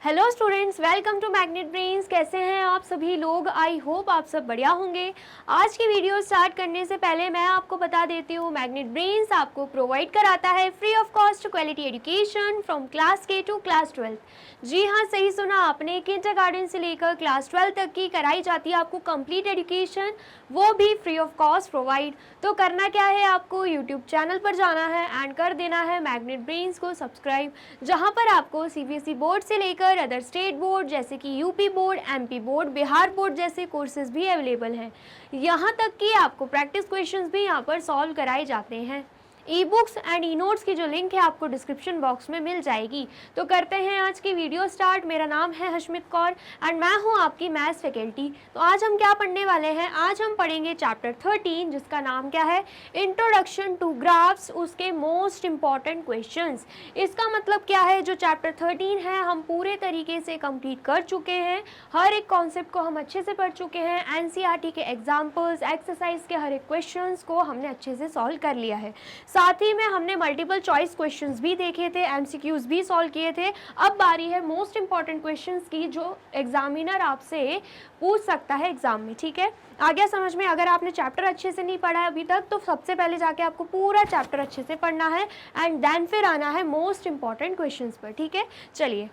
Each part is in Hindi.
Hello students, welcome to Magnet Brains. कैसे हैं आप सभी लोग? आई होप आप सब बढ़िया होंगे। आज की वीडियो स्टार्ट करने से पहले मैं आपको बता देती हूँ, मैग्नेट ब्रेन्स आपको प्रोवाइड कराता है free of cost quality education from class के टू क्लास 12। जी हाँ, सही सुना आपने, किंडरगार्टन से लेकर क्लास 12 तक की कराई जाती है आपको कंप्लीट एजुकेशन, वो भी फ्री ऑफ कॉस्ट प्रोवाइड। तो करना क्या है, आपको यूट्यूब चैनल पर जाना है एंड कर देना है मैग्नेट ब्रेन्स को सब्सक्राइब, जहाँ पर आपको सीबीएसई बोर्ड से लेकर अदर स्टेट बोर्ड जैसे कि UP board, MP board, Bihar board जैसे कोर्सेज भी अवेलेबल हैं। यहाँ तक कि आपको प्रैक्टिस क्वेश्चंस भी यहाँ पर सॉल्व कराए जाते हैं। E books and e notes की जो लिंक है आपको डिस्क्रिप्शन बॉक्स में मिल जाएगी। तो करते हैं आज की वीडियो स्टार्ट। मेरा नाम है हशमित कौर एंड मैं हूं आपकी मैथ्स फैकल्टी। तो आज हम क्या पढ़ने वाले हैं? आज हम पढ़ेंगे चैप्टर 13 जिसका नाम क्या है, इंट्रोडक्शन टू ग्राफ्स, उसके मोस्ट इंपॉर्टेंट क्वेश्चंस। इसका मतलब क्या है, जो चैप्टर 13 है हम पूरे तरीके से कंप्लीट कर चुके हैं, हर एक कॉन्सेप्ट को हम अच्छे से पढ़ चुके हैं। एनसीईआरटी के एग्जाम्पल्स, एक्सरसाइज के हर एक क्वेश्चन को हमने अच्छे से सॉल्व कर लिया है। साथ ही में हमने मल्टीपल चॉइस क्वेश्चंस भी देखे थे, एमसीक्यूज भी सॉल्व किए थे। अब बारी है मोस्ट इंपॉर्टेंट क्वेश्चंस की, जो एग्जामिनर आपसे पूछ सकता है एग्जाम में। ठीक है, आ गया समझ में? अगर आपने चैप्टर अच्छे से नहीं पढ़ा है अभी तक, तो सबसे पहले जाके आपको पूरा चैप्टर अच्छे से पढ़ना है एंड देन फिर आना है मोस्ट इंपॉर्टेंट क्वेश्चंस पर। ठीक है, चलिए।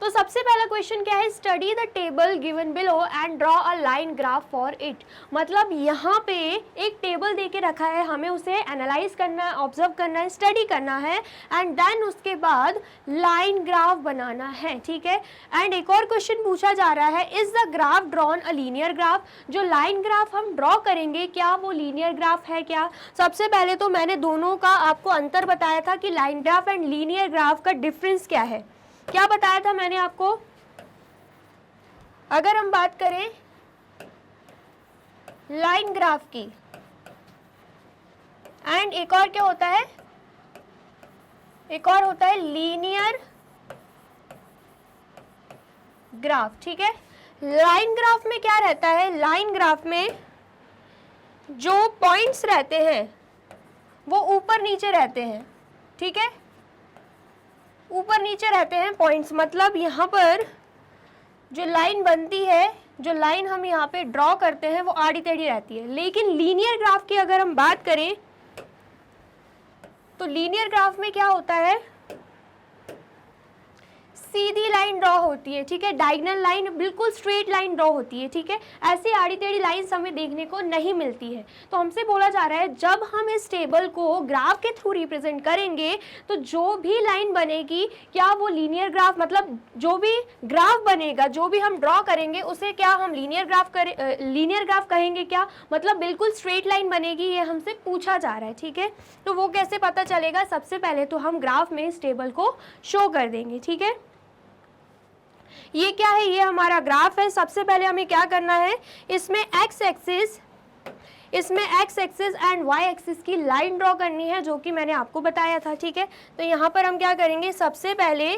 तो सबसे पहला क्वेश्चन क्या है, study the table given below and draw a line graph for it. मतलब यहाँ पे एक टेबल दे के रखा है, हमें उसे एनालाइज करना है, ऑब्जर्व करना है, स्टडी करना है एंड देन उसके बाद लाइन ग्राफ बनाना है। ठीक है, एंड एक और क्वेश्चन पूछा जा रहा है, is the graph drawn a linear graph. जो लाइन ग्राफ हम ड्रॉ करेंगे क्या वो लीनियर ग्राफ है क्या? सबसे पहले तो मैंने दोनों का आपको अंतर बताया था कि line graph and linear graph का डिफरेंस क्या है। क्या बताया था मैंने आपको? अगर हम बात करें लाइन ग्राफ की, एंड एक और क्या होता है, एक और होता है लीनियर ग्राफ। ठीक है, लाइन ग्राफ में क्या रहता है, लाइन ग्राफ में जो पॉइंट्स रहते हैं वो ऊपर नीचे रहते हैं। ठीक है, ऊपर नीचे रहते हैं पॉइंट्स, मतलब यहाँ पर जो लाइन बनती है, जो लाइन हम यहाँ पे ड्रॉ करते हैं वो आड़ी टेढ़ी रहती है। लेकिन लीनियर ग्राफ की अगर हम बात करें तो लीनियर ग्राफ में क्या होता है, सीधी लाइन ड्रॉ होती है। ठीक है, डायगोनल लाइन, बिल्कुल स्ट्रेट लाइन ड्रॉ होती है। ठीक है, ऐसी आड़ी टेढ़ी लाइन्स हमें देखने को नहीं मिलती है। तो हमसे बोला जा रहा है जब हम इस टेबल को ग्राफ के थ्रू रिप्रेजेंट करेंगे तो जो भी लाइन बनेगी क्या वो लीनियर ग्राफ, मतलब जो भी ग्राफ बनेगा, जो भी हम ड्रॉ करेंगे उसे क्या हम लीनियर ग्राफ कहेंगे क्या? मतलब बिल्कुल स्ट्रेट लाइन बनेगी, ये हमसे पूछा जा रहा है। ठीक है, तो वो कैसे पता चलेगा? सबसे पहले तो हम ग्राफ में इस टेबल को शो कर देंगे। ठीक है, ये क्या है, ये हमारा ग्राफ है। सबसे पहले हमें क्या करना है, इसमें X axis and Y axis की लाइन ड्रॉ करनी है, जो कि मैंने आपको बताया था। ठीक है, तो यहाँ पर हम क्या करेंगे, सबसे पहले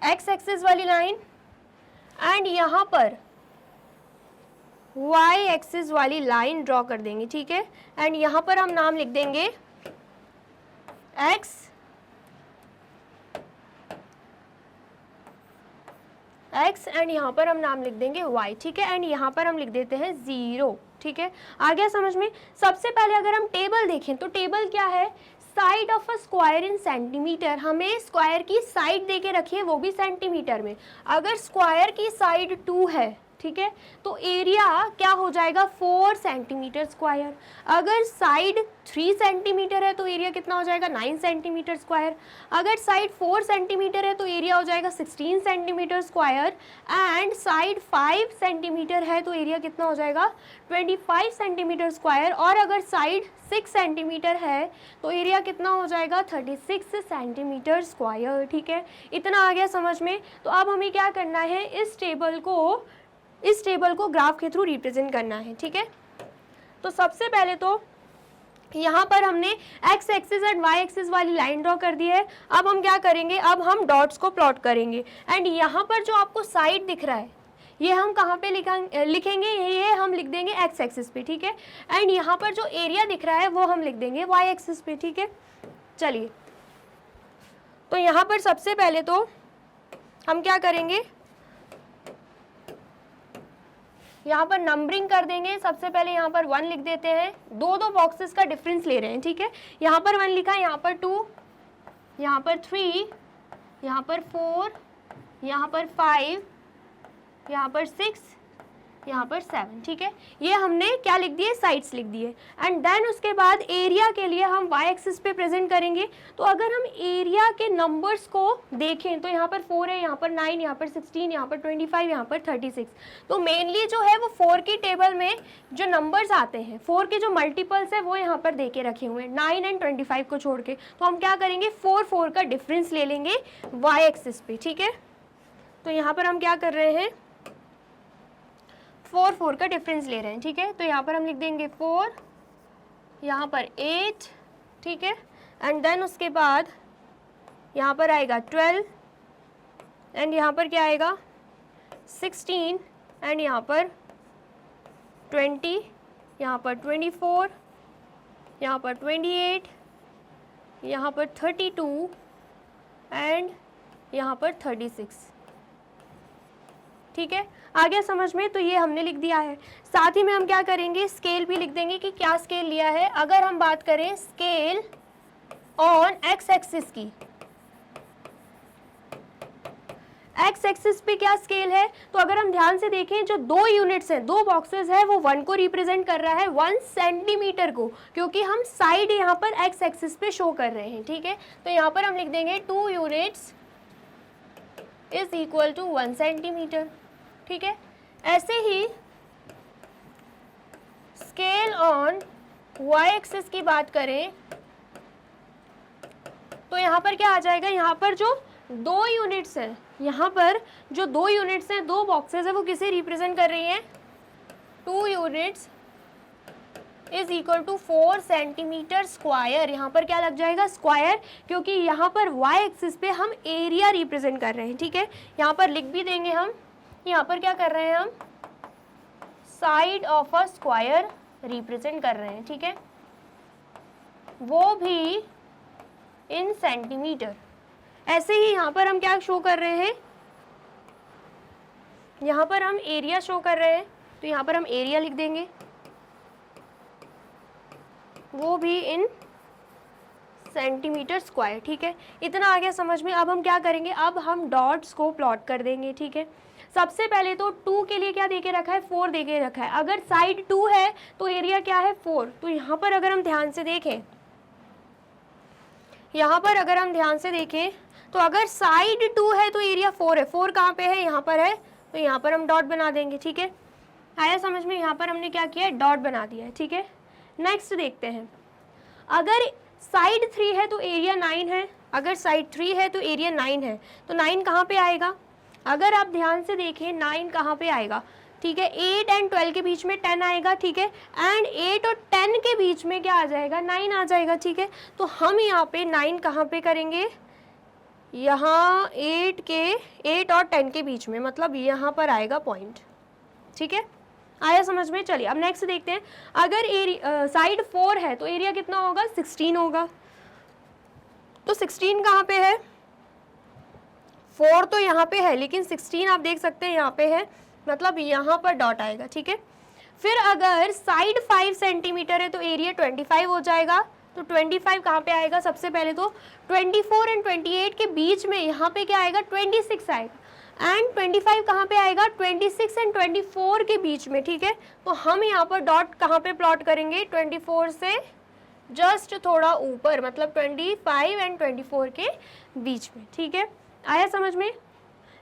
एक्स एक्सिस वाली लाइन एंड यहाँ पर वाई एक्सिस वाली लाइन ड्रॉ कर देंगे। ठीक है, एंड यहाँ पर हम नाम लिख देंगे एक्स एंड यहाँ पर हम नाम लिख देंगे y। ठीक है, एंड यहाँ पर हम लिख देते हैं 0। ठीक है, आ गया समझ में? सबसे पहले अगर हम टेबल देखें तो टेबल क्या है, side of a square in centimetre. हमें स्क्वायर की साइड दे के रखिए, वो भी सेंटीमीटर में। अगर स्क्वायर की साइड 2 है, ठीक है, तो एरिया क्या हो जाएगा, 4 सेंटीमीटर स्क्वायर। अगर साइड 3 सेंटीमीटर है तो एरिया कितना हो जाएगा, 9 सेंटीमीटर स्क्वायर। अगर साइड 4 सेंटीमीटर है तो एरिया हो जाएगा 16 centimetre square. And side 5 centimetre है तो एरिया कितना हो जाएगा, 25 सेंटीमीटर स्क्वायर। और अगर साइड 6 सेंटीमीटर है तो एरिया कितना हो जाएगा, 36 सेंटीमीटर स्क्वायर। ठीक है, इतना आ गया समझ में? तो अब हमें क्या करना है, इस टेबल को ग्राफ के थ्रू रिप्रेजेंट करना है। ठीक है, तो सबसे पहले तो यहाँ पर हमने X axis and Y axis वाली लाइन ड्रॉ कर दी है। अब हम क्या करेंगे, अब हम डॉट्स को प्लॉट करेंगे। एंड यहाँ पर जो आपको साइड दिख रहा है ये हम कहाँ पे लिखेंगे, ये हम लिख देंगे एक्स एक्सिस पे। ठीक है, एंड यहाँ पर जो एरिया दिख रहा है वो हम लिख देंगे वाई एक्सिस पे। ठीक है, चलिए तो यहाँ पर सबसे पहले तो हम क्या करेंगे, यहाँ पर नंबरिंग कर देंगे। सबसे पहले यहाँ पर 1 लिख देते हैं, दो दो बॉक्सेस का डिफरेंस ले रहे हैं, ठीक है। यहाँ पर 1 लिखा है, यहाँ पर 2, यहाँ पर 3, यहाँ पर 4, यहाँ पर 5, यहाँ पर 6, यहाँ पर 7, ठीक है। ये हमने क्या लिख दिए, साइड्स लिख दिए। एंड देन उसके बाद एरिया के लिए हम वाई एक्सिस पे प्रेजेंट करेंगे। तो अगर हम एरिया के नंबर्स को देखें तो यहाँ पर 4 है, यहाँ पर 9, यहाँ पर 16, यहाँ पर 25, यहाँ पर 36। तो मेनली जो है वो 4 की टेबल में जो नंबर्स आते हैं, 4 के जो मल्टीपल्स है वो यहाँ पर दे के रखे हुए हैं, 9 एंड 25 को छोड़ के। तो हम क्या करेंगे, 4 का डिफरेंस ले लेंगे वाई एक्सिस पे, ठीक है। तो यहाँ पर हम क्या कर रहे हैं, 4 का डिफरेंस ले रहे हैं, ठीक है। तो यहाँ पर हम लिख देंगे 4, यहाँ पर 8, ठीक है। एंड देन उसके बाद यहाँ पर आएगा 12, एंड यहाँ पर क्या आएगा 16, एंड यहाँ पर 20, यहाँ पर 24, यहाँ पर 28, यहाँ पर 32, एंड यहाँ पर 36, ठीक है। आ गया समझ में। तो ये हमने लिख दिया है। साथ ही में हम क्या करेंगे, स्केल भी लिख देंगे कि क्या स्केल लिया है। अगर हम बात करें स्केल ऑन एक्स एक्सिस की, एक्स एक्सिस पे क्या स्केल है, तो अगर हम ध्यान से देखें जो 2 यूनिट्स हैं, 2 बॉक्सेस है, वो 1 को रिप्रेजेंट कर रहा है, 1 सेंटीमीटर को, क्योंकि हम साइड यहाँ पर एक्स एक्सिस पे शो कर रहे हैं, ठीक है। तो यहाँ पर हम लिख देंगे 2 units is equal to 1 centimetre, ठीक है। ऐसे ही स्केल ऑन वाई एक्सिस की बात करें तो यहाँ पर क्या आ जाएगा, यहाँ पर जो 2 यूनिट्स हैं, यहाँ पर जो 2 यूनिट्स हैं, 2 बॉक्सेस है, वो किसे रिप्रेजेंट कर रही हैं, 2 units is equal to 4 centimetre square. यहाँ पर क्या लग जाएगा, स्क्वायर, क्योंकि यहाँ पर वाई एक्सिस पे हम एरिया रिप्रेजेंट कर रहे हैं, ठीक है। यहाँ पर लिख भी देंगे हम, यहाँ पर क्या कर रहे हैं हम, side of a square represent कर रहे हैं, ठीक है, वो भी इन सेंटीमीटर। ऐसे ही यहाँ पर हम क्या शो कर रहे हैं, यहाँ पर हम एरिया शो कर रहे हैं, तो यहाँ पर हम एरिया लिख देंगे, वो भी इन सेंटीमीटर स्क्वायर, ठीक है। इतना आ गया समझ में। अब हम क्या करेंगे, अब हम डॉट्स को प्लॉट कर देंगे, ठीक है। सबसे पहले तो 2 के लिए क्या देके रखा है, 4 देके रखा है। अगर साइड 2 है तो एरिया क्या है, 4। तो यहाँ पर अगर हम ध्यान से देखें, यहाँ पर अगर हम ध्यान से देखें तो अगर साइड 2 है तो एरिया 4 है। 4 कहाँ पे है, यहाँ पर है, तो यहाँ पर हम डॉट बना देंगे, ठीक है। आया समझ में। यहाँ पर हमने क्या किया है, डॉट बना दिया है, ठीक है। नेक्स्ट देखते हैं, अगर साइड 3 है तो एरिया 9 है, अगर साइड 3 है तो एरिया 9 है, तो 9 कहाँ पे आएगा, अगर आप ध्यान से देखें 9 कहाँ पे आएगा, ठीक है। 8 एंड 12 के बीच में 10 आएगा, ठीक है। एंड 8 और 10 के बीच में क्या आ जाएगा, 9 आ जाएगा, ठीक है। तो हम यहाँ पे 9 कहाँ पे करेंगे, यहाँ 8 और 10 के बीच में, मतलब यहाँ पर आएगा पॉइंट, ठीक है। आया समझ में। चलिए अब नेक्स्ट देखते हैं, अगर साइड 4 है तो एरिया कितना होगा, 16 होगा। तो 16 कहाँ पे है, 4 तो यहाँ पे है, लेकिन 16 आप देख सकते हैं यहाँ पे है, मतलब यहाँ पर डॉट आएगा, ठीक है। फिर अगर साइड 5 सेंटीमीटर है तो एरिया 25 हो जाएगा। तो 25 कहाँ पे आएगा, सबसे पहले तो 24 एंड 28 के बीच में यहाँ पे क्या आएगा, 26 आएगा। एंड 25 कहाँ पे आएगा, 26 एंड 24 के बीच में, ठीक है। तो हम यहाँ पर डॉट कहाँ पे प्लॉट करेंगे, 24 से जस्ट थोड़ा ऊपर, मतलब 25 एंड 24 के बीच में, ठीक है। आया समझ में।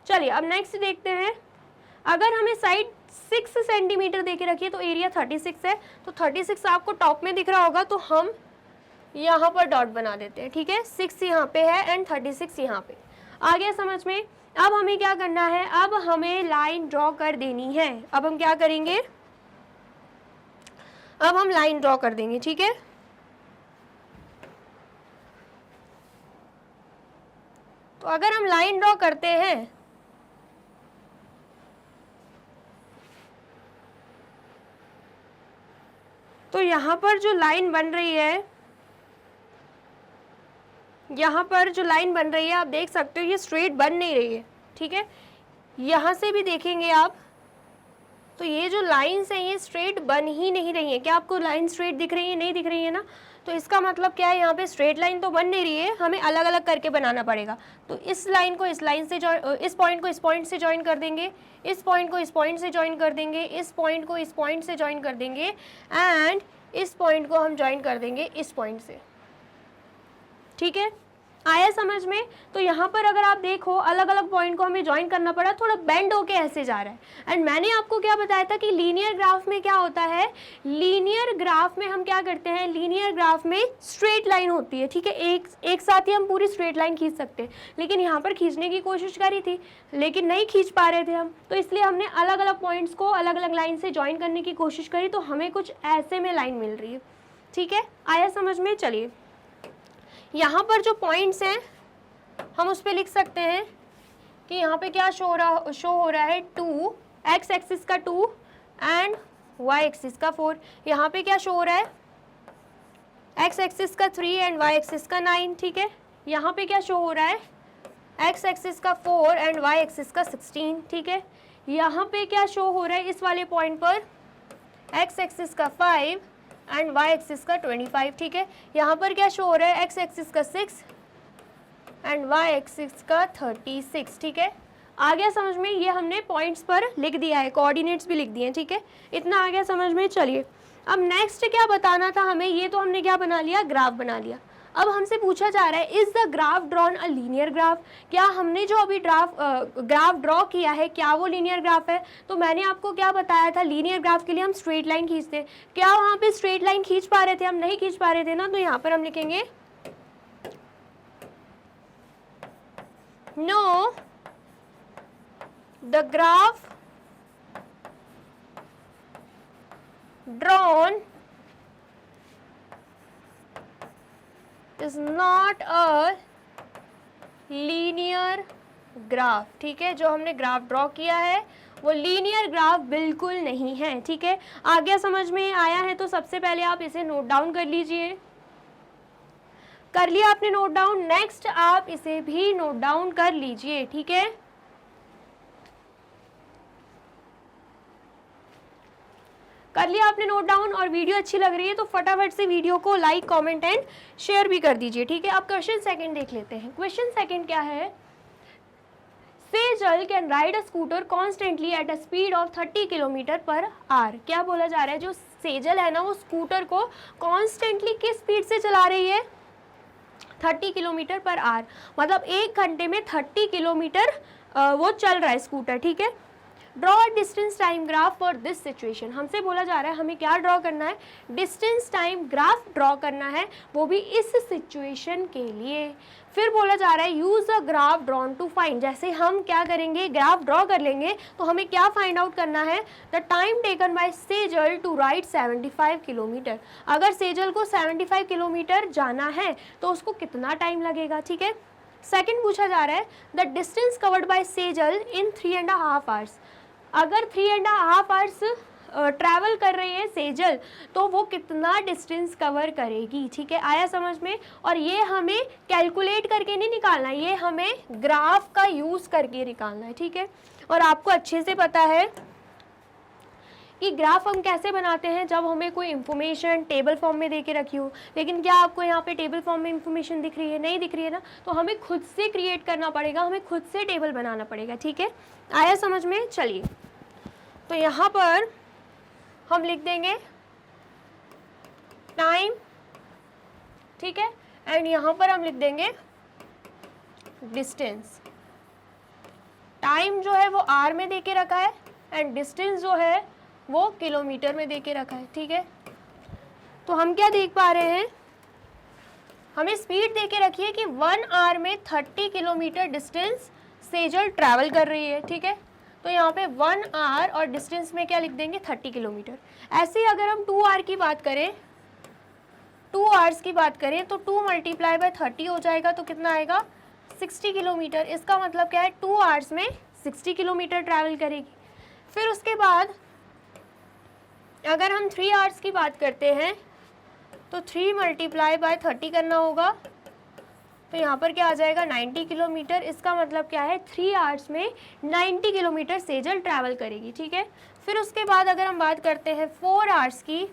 चलिए अब नेक्स्ट देखते हैं, अगर हमें साइड 6 सेंटीमीटर दे के रखिए तो एरिया 36 है। तो 36 आपको टॉप में दिख रहा होगा, तो हम यहाँ पर डॉट बना देते हैं, ठीक है। 6 यहाँ पे है एंड 36 यहाँ पे। आ गया समझ में। अब हमें क्या करना है, अब हमें लाइन ड्रॉ कर देनी है। अब हम क्या करेंगे, अब हम लाइन ड्रॉ कर देंगे, ठीक है। तो अगर हम लाइन ड्रॉ करते हैं तो यहाँ पर जो लाइन बन रही है यहाँ पर जो लाइन बन रही है आप देख सकते हो ये स्ट्रेट बन नहीं रही है, ठीक है। यहाँ से भी देखेंगे आप तो ये जो लाइंस हैं ये स्ट्रेट बन ही नहीं रही है। क्या आपको लाइन स्ट्रेट दिख रही है? नहीं दिख रही है ना। तो इसका मतलब क्या है, यहाँ पे स्ट्रेट लाइन तो बन नहीं रही है, हमें अलग अलग करके बनाना पड़ेगा। तो इस लाइन को इस लाइन से इस पॉइंट को इस पॉइंट से ज्वाइन कर देंगे, इस पॉइंट को इस पॉइंट से ज्वाइन कर देंगे, इस पॉइंट को इस पॉइंट से ज्वाइन कर देंगे एंड इस पॉइंट को हम ज्वाइन कर देंगे इस पॉइंट से, ठीक है। आया समझ में? तो यहाँ पर अगर आप देखो अलग अलग पॉइंट को हमें ज्वाइन करना पड़ा, थोड़ा बेंड होके ऐसे जा रहा है। एंड मैंने आपको क्या बताया था कि लीनियर ग्राफ में क्या होता है, लीनियर ग्राफ में हम क्या करते हैं, लीनियर ग्राफ में स्ट्रेट लाइन होती है, ठीक है। एक साथ ही हम पूरी स्ट्रेट लाइन खींच सकते हैं, लेकिन यहाँ पर खींचने की कोशिश करी थी लेकिन नहीं खींच पा रहे थे हम, तो इसलिए हमने अलग अलग पॉइंट्स को अलग अलग लाइन से ज्वाइन करने की कोशिश करी, तो हमें कुछ ऐसे में लाइन मिल रही है, ठीक है। आया समझ में? चलिए यहाँ पर जो पॉइंट्स हैं हम उस पर लिख सकते हैं कि यहाँ पे क्या शो हो रहा है 2, एक्स एक्सिस का 2 एंड वाई एक्सिस का 4। यहाँ पे क्या शो हो रहा है, एक्स एक्सिस का 3 एंड वाई एक्सिस का 9, ठीक है। यहाँ पे क्या शो हो रहा है, एक्स एक्सिस का 4 एंड वाई एक्सिस का 16, ठीक है। यहाँ पे क्या शो हो रहा है इस वाले पॉइंट पर, एक्स एक्सिस का 5 एंड वाई एक्सिस का 25, ठीक है। यहाँ पर क्या शो हो रहा है, एक्स एक्सिस का 6 एंड वाई एक्सिस का 36, ठीक है। आ गया समझ में? ये हमने पॉइंट्स पर लिख दिया है, कोऑर्डिनेट्स भी लिख दिए हैं, ठीक है। इतना आ गया समझ में? चलिए अब नेक्स्ट क्या बताना था हमें, ये तो हमने क्या बना लिया, ग्राफ बना लिया। अब हमसे पूछा जा रहा है is the graph drawn a linear graph, क्या हमने जो अभी ग्राफ ड्रॉ किया है क्या वो लीनियर ग्राफ है। तो मैंने आपको क्या बताया था, लीनियर ग्राफ के लिए हम स्ट्रेट लाइन खींचते हैं। क्या वहाँ पे स्ट्रेट लाइन खींच पा रहे थे? हम नहीं खींच पा रहे थे ना, तो यहाँ पर हम लिखेंगे know the graph drawn is not a linear graph, ठीक है। जो हमने ग्राफ ड्रॉ किया है वो लीनियर ग्राफ बिल्कुल नहीं है, ठीक है। आ गया समझ में? आया है तो सबसे पहले आप इसे नोट डाउन कर लीजिए। कर लिया आपने नोट डाउन? नेक्स्ट आप इसे भी नोट डाउन कर लीजिए, ठीक है। कर लिया आपने नोट डाउन और वीडियो अच्छी लग रही है तो फटाफट से वीडियो को लाइक, कमेंट एंड शेयर भी कर दीजिए, ठीक है। अब क्वेश्चन सेकंड देख लेते हैं। क्वेश्चन सेकंड क्या है, Sejal can ride a scooter constantly at a speed of 30 kilometre per hour. क्या बोला जा रहा है, जो सेजल है ना वो स्कूटर को कॉन्स्टेंटली किस स्पीड से चला रही है, 30 किलोमीटर पर आवर, मतलब 1 घंटे में 30 किलोमीटर वो चल रहा है स्कूटर, ठीक है। Draw distance time graph for this situation, हमसे बोला जा रहा है हमें क्या ड्रॉ करना है, डिस्टेंस टाइम ग्राफ ड्रॉ करना है, वो भी इस सिचुएशन के लिए। फिर बोला जा रहा है use a graph drawn to find, जैसे हम क्या करेंगे, ग्राफ ड्रॉ कर लेंगे तो हमें क्या फाइंड आउट करना है, the time taken by Sejal to ride 75 kilometre. अगर सेजल को 75 किलोमीटर जाना है तो उसको कितना टाइम लगेगा, ठीक है। सेकंड पूछा जा रहा है the distance covered by Sejal in 3.5 hours, अगर 3.5 आवर्स ट्रैवल कर रही है सेजल तो वो कितना डिस्टेंस कवर करेगी, ठीक है। आया समझ में? और ये हमें कैलकुलेट करके नहीं निकालना है, ये हमें ग्राफ का यूज़ करके निकालना है, ठीक है। और आपको अच्छे से पता है कि ग्राफ हम कैसे बनाते हैं, जब हमें कोई इन्फॉर्मेशन टेबल फॉर्म में दे के रखी हो। लेकिन क्या आपको यहाँ पे टेबल फॉर्म में इन्फॉर्मेशन दिख रही है? नहीं दिख रही है ना, तो हमें खुद से क्रिएट करना पड़ेगा, हमें खुद से टेबल बनाना पड़ेगा, ठीक है। आया समझ में? चलिए तो यहाँ पर हम लिख देंगे टाइम, ठीक है, एंड यहाँ पर हम लिख देंगे डिस्टेंस। टाइम जो है वो आर में दे के रखा है एंड डिस्टेंस जो है वो किलोमीटर में दे के रखा है, ठीक है। तो हम क्या देख पा रहे हैं, हमें स्पीड दे के रखी है कि 1 आवर में 30 किलोमीटर डिस्टेंस सेजल ट्रैवल कर रही है, ठीक है। तो यहाँ पे 1 आवर और डिस्टेंस में क्या लिख देंगे, 30 किलोमीटर। ऐसे ही अगर हम 2 आवर की बात करें, 2 आवर्स की बात करें तो 2 मल्टीप्लाई बाय 30 हो जाएगा, तो कितना आएगा, 60 किलोमीटर। इसका मतलब क्या है, 2 आवर्स में 60 किलोमीटर ट्रैवल करेगी। फिर उसके बाद अगर हम 3 आवर्स की बात करते हैं तो 3 मल्टीप्लाई बाय 30 करना होगा तो यहाँ पर क्या आ जाएगा 90 किलोमीटर। इसका मतलब क्या है 3 आवर्स में 90 किलोमीटर सेजल ट्रैवल करेगी, ठीक है। फिर उसके बाद अगर हम बात करते हैं 4 आवर्स की,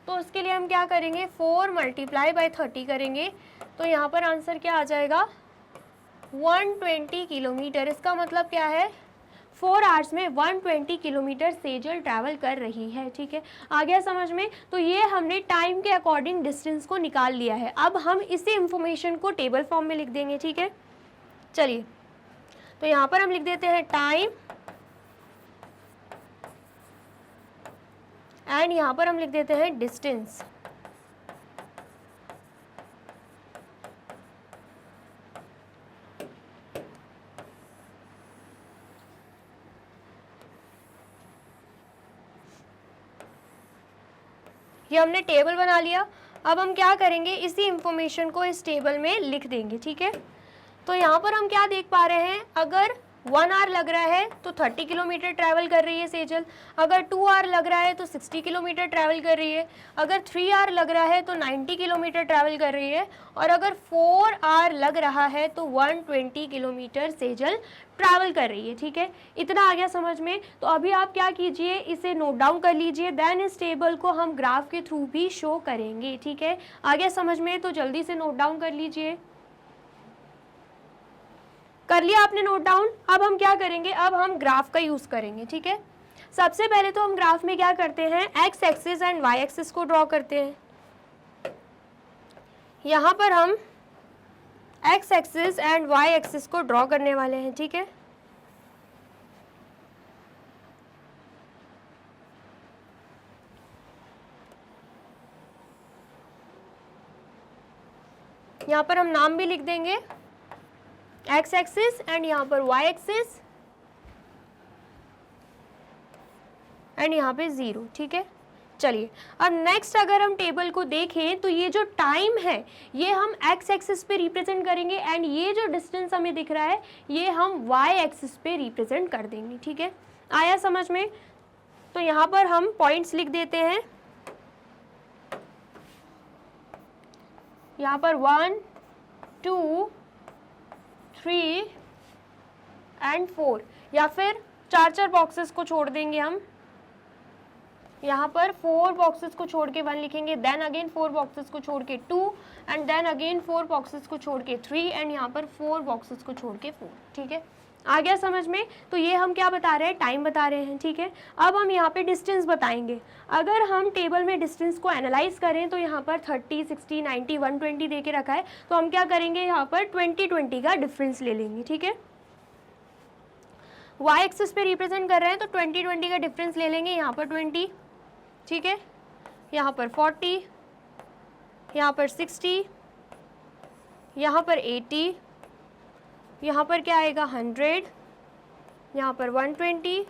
तो उसके लिए हम क्या करेंगे 4 मल्टीप्लाई बाय 30 करेंगे, तो यहाँ पर आंसर क्या आ जाएगा 120 किलोमीटर। इसका मतलब क्या है 4 आवर्स में 120 किलोमीटर सेजल ट्रैवल कर रही है, ठीक है। आ गया समझ में। तो ये हमने टाइम के अकॉर्डिंग डिस्टेंस को निकाल लिया है। अब हम इसी इंफॉर्मेशन को टेबल फॉर्म में लिख देंगे, ठीक है। चलिए, तो यहाँ पर हम लिख देते हैं टाइम एंड यहाँ पर हम लिख देते हैं डिस्टेंस। ये हमने टेबल बना लिया। अब हम क्या करेंगे इसी इंफॉर्मेशन को इस टेबल में लिख देंगे, ठीक है। तो यहाँ पर हम क्या देख पा रहे हैं, अगर 1 आवर लग रहा है तो 30 किलोमीटर ट्रैवल कर रही है सेजल। अगर 2 आवर लग रहा है तो 60 किलोमीटर ट्रैवल कर रही है। अगर 3 आवर लग रहा है तो 90 किलोमीटर ट्रैवल कर रही है। और अगर 4 आवर लग रहा है तो 120 किलोमीटर सेजल ट्रैवल कर रही है, ठीक है। इतना आ गया समझ में। तो अभी आप क्या कीजिए, इसे नोट डाउन कर लीजिए, देन इस टेबल को हम ग्राफ के थ्रू भी शो करेंगे, ठीक है। आ गया समझ में, तो जल्दी से नोट डाउन कर लीजिए। कर लिया आपने नोट डाउन। अब हम क्या करेंगे, अब हम ग्राफ का यूज करेंगे, ठीक है। सबसे पहले तो हम ग्राफ में क्या करते हैं, X axis and Y axis को ड्रॉ करते हैं। यहाँ पर हम X axis and Y axis को ड्रॉ करने वाले हैं, ठीक है। यहाँ पर हम नाम भी लिख देंगे, एक्स एक्सिस एंड यहाँ पर वाई एक्सिस एंड यहाँ पे 0, ठीक है। चलिए, अब नेक्स्ट अगर हम टेबल को देखें तो ये जो टाइम है ये हम एक्स एक्सिस पे रिप्रेजेंट करेंगे एंड ये जो डिस्टेंस हमें दिख रहा है ये हम वाई एक्सिस पे रिप्रेजेंट कर देंगे, ठीक है। आया समझ में। तो यहाँ पर हम पॉइंट्स लिख देते हैं, यहाँ पर 1 2 3 एंड 4, या फिर 4 बॉक्सेस को छोड़ देंगे हम। यहाँ पर 4 बॉक्सेस को छोड़ के 1 लिखेंगे, देन अगेन 4 बॉक्सेस को छोड़ के 2 एंड देन अगेन 4 बॉक्सेस को छोड़ के 3 एंड यहाँ पर 4 बॉक्सेस को छोड़ के 4, ठीक है। आ गया समझ में। तो ये हम क्या बता रहे हैं, टाइम बता रहे हैं, ठीक है। अब हम यहाँ पे डिस्टेंस बताएंगे। अगर हम टेबल में डिस्टेंस को एनालाइज करें तो यहाँ पर 30 60 90 120 दे के रखा है, तो हम क्या करेंगे यहाँ पर 20 का डिफरेंस ले लेंगे, ठीक है। वाई एक्सिस पे रिप्रेजेंट कर रहे हैं तो 20 का डिफरेंस ले लेंगे, यहाँ पर 20, ठीक है। यहाँ पर 40, यहाँ पर 60, यहाँ पर 80, यहाँ पर क्या आएगा 100, यहाँ पर 120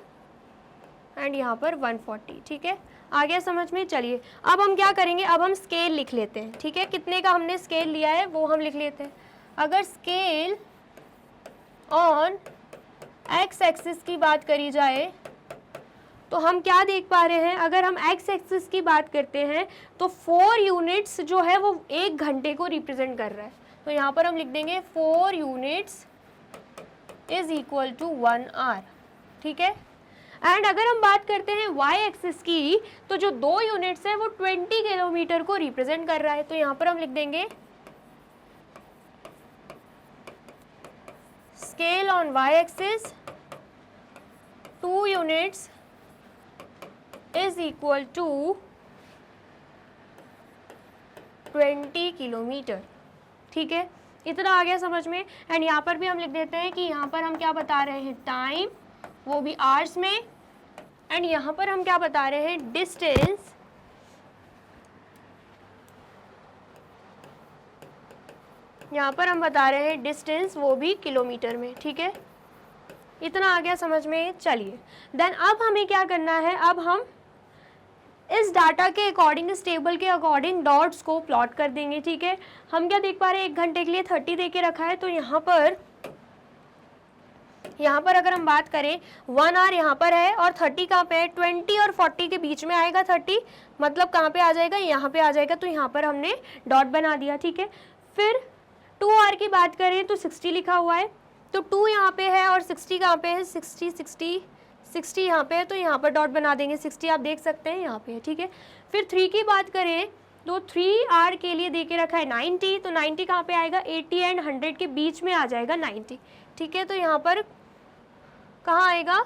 एंड यहाँ पर 140, ठीक है। आ गया समझ में। चलिए, अब हम क्या करेंगे, अब हम स्केल लिख लेते हैं, ठीक है। कितने का हमने स्केल लिया है वो हम लिख लेते हैं। अगर स्केल ऑन एक्स एक्सिस की बात करी जाए तो हम क्या देख पा रहे हैं, अगर हम एक्स एक्सिस की बात करते हैं तो 4 यूनिट्स जो है वो 1 घंटे को रिप्रेजेंट कर रहा है। तो यहाँ पर हम लिख देंगे 4 units is equal to 1 hour, ठीक है। एंड अगर हम बात करते हैं वाई एक्सिस की तो जो 2 यूनिट्स है वो 20 किलोमीटर को रिप्रेजेंट कर रहा है। तो यहाँ पर हम लिख देंगे scale on Y axis 2 units is equal to 20 kilometre, ठीक है। इतना आ गया समझ में। एंड यहाँ पर भी हम लिख देते हैं कि यहाँ पर हम क्या बता रहे हैं, टाइम, वो भी आवर्स में, एंड यहाँ पर हम क्या बता रहे हैं, डिस्टेंस, यहाँ पर हम बता रहे हैं डिस्टेंस, वो भी किलोमीटर में, ठीक है। इतना आ गया समझ में। चलिए, देन अब हमें क्या करना है, अब हम इस डाटा के अकॉर्डिंग, इस टेबल के अकॉर्डिंग डॉट्स को प्लॉट कर देंगे, ठीक है। हम क्या देख पा रहे हैं, 1 घंटे के लिए 30 दे के रखा है, तो यहाँ पर अगर हम बात करें 1 आवर यहाँ पर है और 30 कहाँ पे है, 20 और 40 के बीच में आएगा 30, मतलब कहाँ पे आ जाएगा, यहाँ पे आ जाएगा। तो यहाँ पर हमने डॉट बना दिया, ठीक है। फिर 2r की बात करें तो 60 लिखा हुआ है, तो 2 यहाँ पे है और 60 कहाँ पे है, 60 यहाँ पे है, तो यहाँ पर डॉट बना देंगे। 60 आप देख सकते हैं यहाँ पे है, ठीक है। फिर 3 की बात करें तो 3r के लिए दे के रखा है 90, तो 90 कहाँ पे आएगा, 80 एंड 100 के बीच में आ जाएगा 90, ठीक है। तो यहाँ पर कहाँ आएगा,